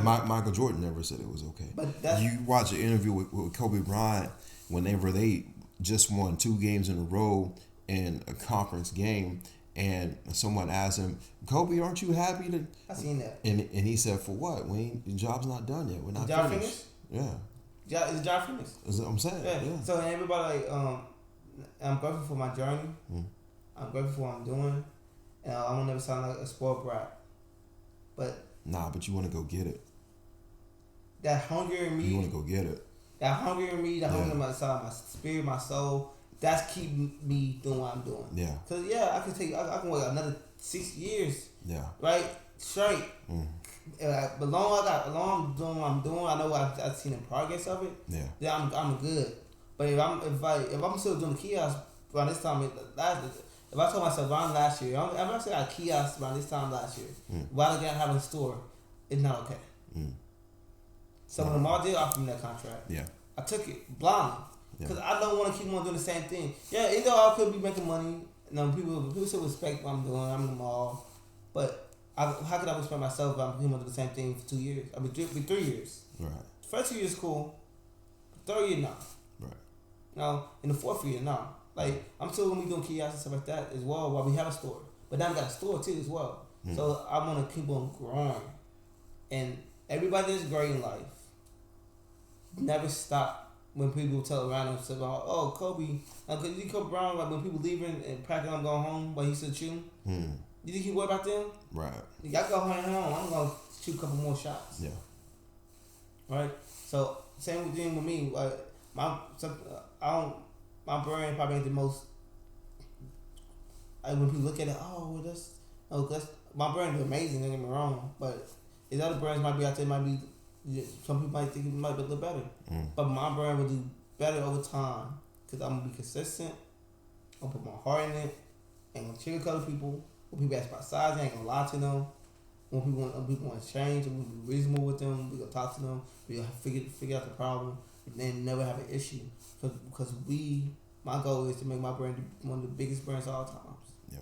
S1: Michael Jordan never said it was okay. But you watch an interview with Kobe Bryant whenever they just won 2 games in a row in a conference game, and someone asked him, "Kobe, aren't you happy to?"
S2: I seen that.
S1: And he said, "For what? The job's not done yet. We're not finished." Yeah.
S2: Is the job finished?
S1: That's what I'm saying.
S2: Yeah. So everybody I'm grateful for my journey. I'm grateful for what I'm doing, and I won't never sound like a spoiled brat. But
S1: Nah, but you want to go get it.
S2: that hunger in
S1: You
S2: me,
S1: want to go get it.
S2: that hunger in me, that
S1: Yeah.
S2: hunger in my side, my spirit, my soul, that's keeping me doing what I'm doing.
S1: Yeah.
S2: Cause I can wait another 6 years,
S1: Yeah.
S2: right, straight.
S1: Mm.
S2: But long I'm doing what I'm doing, I know I've seen the progress of it.
S1: Yeah.
S2: Then I'm good. But if I'm still doing the kiosk around this time, if I told myself around last year, if I said I got kiosk around this time last year, while I got having a store, it's not okay. So when the mall did offer me that contract,
S1: Yeah.
S2: I took it blindly because I don't want to keep on doing the same thing. Yeah, even though I could be making money, people still respect what I'm doing. I'm in the mall, but how could I respect myself if I'm keeping on doing the same thing for 2 years? I mean, 3 years.
S1: Right.
S2: First 2 years cool, the third year no.
S1: Right.
S2: No, in the fourth year no. Like I'm still gonna be doing kiosks and stuff like that as well while we have a store. But now we got a store too as well. So I want to keep on growing, and everybody that's great in life never stop when people tell around them about, oh, Kobe, cause you Kobe Brown, like when people leaving and packing up going home, but he still shooting. You think he worry about them?
S1: Right.
S2: Y'all go home. I'm gonna shoot a couple more shots.
S1: Yeah.
S2: Right. So same thing with me. Like my brand probably ain't the most. Like when people look at it, that's my brand is amazing. Don't get me wrong, but these other brands might be out there. Might be some people might think it might be a little better, but my brand will do better over time because I'm gonna be consistent. I'm gonna put my heart in it. Ain't gonna sugarcoat people. When people ask my size, I ain't gonna lie to them. When people want to change, we'll be reasonable with them. We gonna talk to them. We gonna figure out the problem, and then never have an issue. Because my goal is to make my brand one of the biggest brands of all times.
S1: Yeah.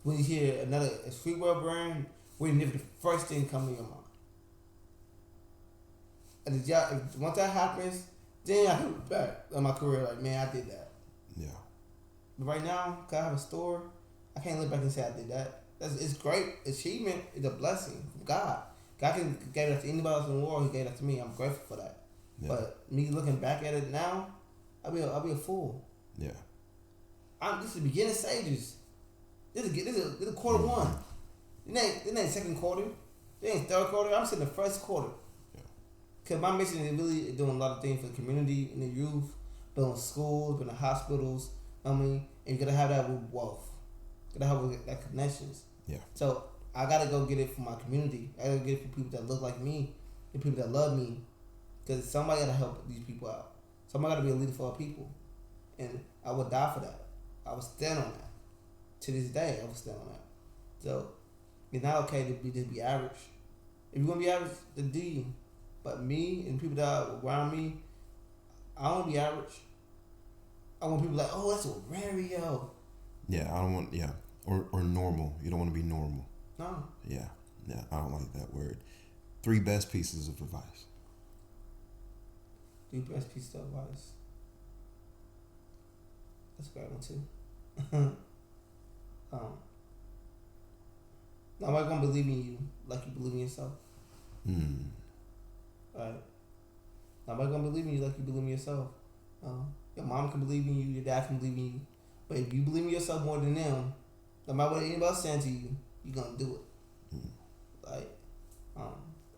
S2: When you hear a streetwear brand, we're never the first thing come to your mind. And if once that happens, then I can look back on my career like, man, I did that.
S1: Yeah.
S2: But right now, cause I have a store, I can't look back and say I did that. It's great achievement. It's a blessing from God. God can gave that to anybody else in the world. He gave that to me. I'm grateful for that. Yeah. But me looking back at it now, I'll be a fool.
S1: Yeah.
S2: This is the beginning stages. This is quarter one. It ain't second quarter. It ain't third quarter. I'm sitting in the first quarter. Yeah. Cause my mission is really doing a lot of things for the community and the youth, building schools, building hospitals. And you gotta have that with wealth. You gotta have that connections. Yeah. So I gotta go get it for my community. I gotta get it for people that look like me, the people that love me. Cause somebody gotta help these people out. Somebody gotta be a leader for our people, and I would die for that. I would stand on that. To this day, I would stand on that. So it's not okay to just be average. If you're gonna be average, then do you. But me and people that are around me, I don't want to be average. I want people like, oh, that's Romereo.
S1: Yeah, I don't want, or normal. You don't want to be normal.
S2: No.
S1: Yeah, I don't like that word. 3 best pieces of advice.
S2: 3 best pieces of advice. That's a great one too. Nobody gonna believe in you like you believe in yourself. Alright. Nobody gonna believe in you like you believe in yourself. Your mom can believe in you, your dad can believe in you. But if you believe in yourself more than them, no matter what anybody else saying to you, you're gonna do it. Like,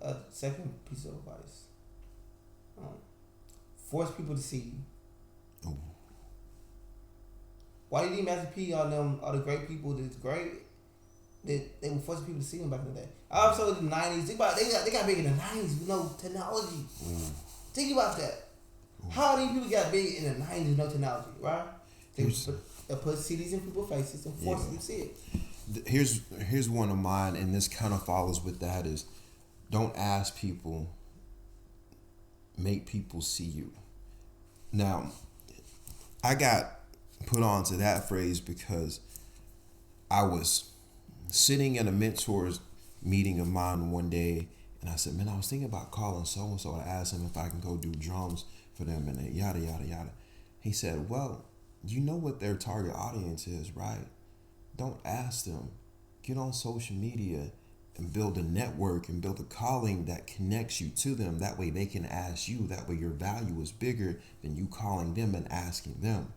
S2: a second piece of advice. Force people to see you. Why do you need Master P on them, all the great people that's great? They were forcing people to see them back in the day. I also in the 90s, they got big in the 90s with no technology. Think about that. How many people got big in the 90s with no technology, right? They put CDs in people's faces and force them to see it.
S1: Here's one of mine, and this kind of follows with that, is don't ask people, make people see you. Now, I got put on to that phrase because I was sitting in a mentor's meeting of mine one day, and I said, man, I was thinking about calling so-and-so. I asked him if I can go do drums for them and yada, yada, yada. He said, well, you know what their target audience is, right? Don't ask them. Get on social media and build a network and build a calling that connects you to them. That way they can ask you. That way your value is bigger than you calling them and asking them.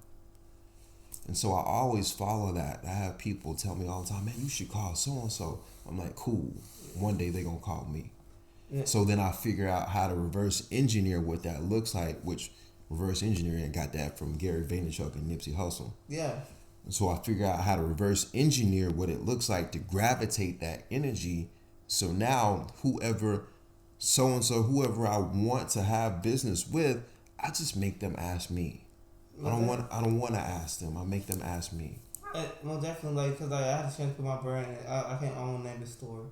S1: And so I always follow that. I have people tell me all the time, man, you should call so and so. I'm like, cool. One day they're gonna call me.
S2: Yeah.
S1: So then I figure out how to reverse engineer what that looks like, which reverse engineering got that from Gary Vaynerchuk and Nipsey Hussle.
S2: Yeah.
S1: And so I figure out how to reverse engineer what it looks like to gravitate that energy. So now whoever so and so, whoever I want to have business with, I just make them ask me. I don't want to ask them. I make them ask me.
S2: Well, definitely, like, cause like, I had a chance to put my brand. I can't own name the store,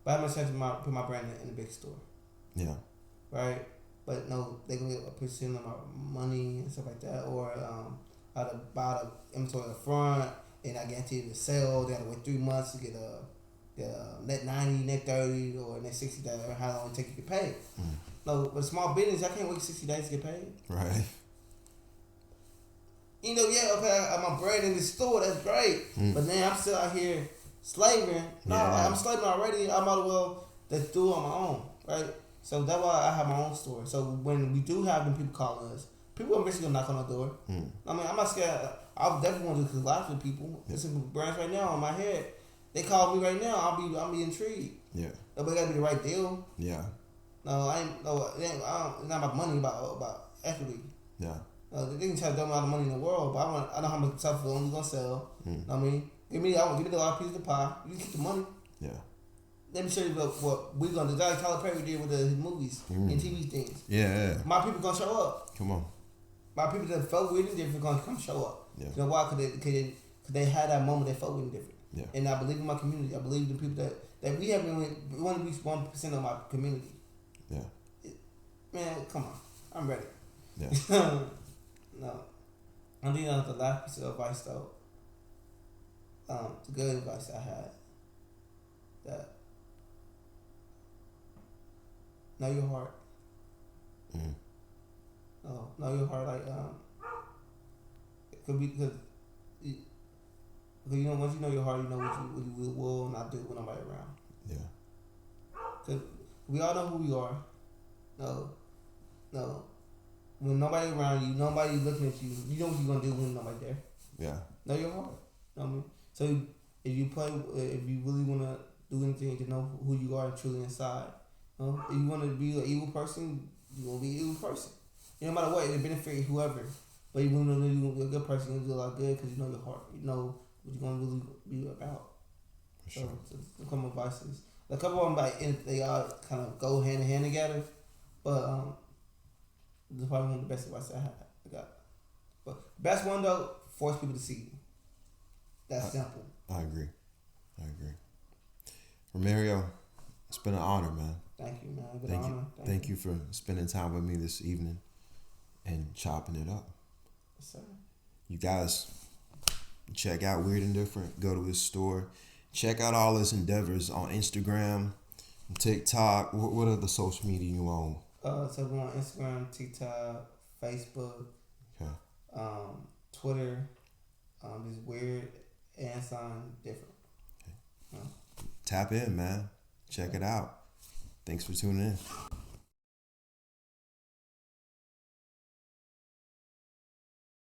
S2: but I had a chance to put my brand in the big store.
S1: Yeah.
S2: Right. But no, they gonna get a percent of my money and stuff like that, or I had to buy the inventory up front, and I guarantee the sale. They had to wait 3 months to get a net 90, net 30, or net 60 days, or how long it take to get paid. No, but small business, I can't wait 60 days to get paid.
S1: Right.
S2: You know, yeah, okay, I'm a brand in the store, that's great. But then I'm still out here slaving. No,
S1: Yeah.
S2: I'm slaving already. I might as well just do it on my own, right? So that's why I have my own store. So when we do have them people calling us, people are basically gonna knock on the door. I mean, I'm not scared. I definitely want to collab with people. There's some brands right now on my head. They call me right now. I'll be intrigued.
S1: Yeah.
S2: But it gotta be the right deal.
S1: Yeah.
S2: No, I ain't. No, it's not about money. About equity.
S1: Yeah.
S2: They can charge them a lot of money in the world, but I know how much stuff we're only gonna sell. Know what I mean, give me the last piece of the pie. You can keep the money.
S1: Yeah.
S2: Let me show you what we're gonna do. Like Tyler Perry did with his movies and TV things.
S1: Yeah.
S2: My people gonna show up.
S1: Come on.
S2: My people that felt weird and different gonna come show up.
S1: Yeah.
S2: You know why? Cause they had that moment. They felt weird and different.
S1: Yeah.
S2: And I believe in my community. I believe in the people that we want to reach 1% of my community.
S1: Yeah.
S2: Man, come on, I'm ready.
S1: Yeah.
S2: No. I think the last piece of advice though, the good advice I had, that know your heart. No, know your heart. Like it could be because you know, once you know your heart, you know what you will not do when nobody around.
S1: Yeah.
S2: Cause we all know who we are. No. When nobody around you, nobody looking at you, you know what you're gonna do when nobody there.
S1: Yeah.
S2: Know your heart. You know what I mean? So if you really wanna do anything to know who you are truly inside, if you wanna be an evil person, you gonna be an evil person. No matter what, it benefit whoever. But you wanna know you're a good person, you're gonna do a lot of good because you know your heart. You know what you're gonna really be about.
S1: For sure.
S2: So a couple of advices. A couple of them, they all kind of go hand in hand together. But this is probably one of the best advice I got. But best one though, force people to see you. That's simple.
S1: I agree. Romereo, it's been an honor, man.
S2: Thank you, man. It's been an honor.
S1: Thank you for spending time with me this evening and chopping it up.
S2: Yes, sir.
S1: You guys, check out Weird and Different. Go to his store. Check out all his endeavors on Instagram, TikTok. What other social media you on?
S2: So we're on Instagram, TikTok, Facebook,
S1: Okay.
S2: Twitter. Just Weird and Different.
S1: Tap in, man. Check it out. Thanks for tuning in.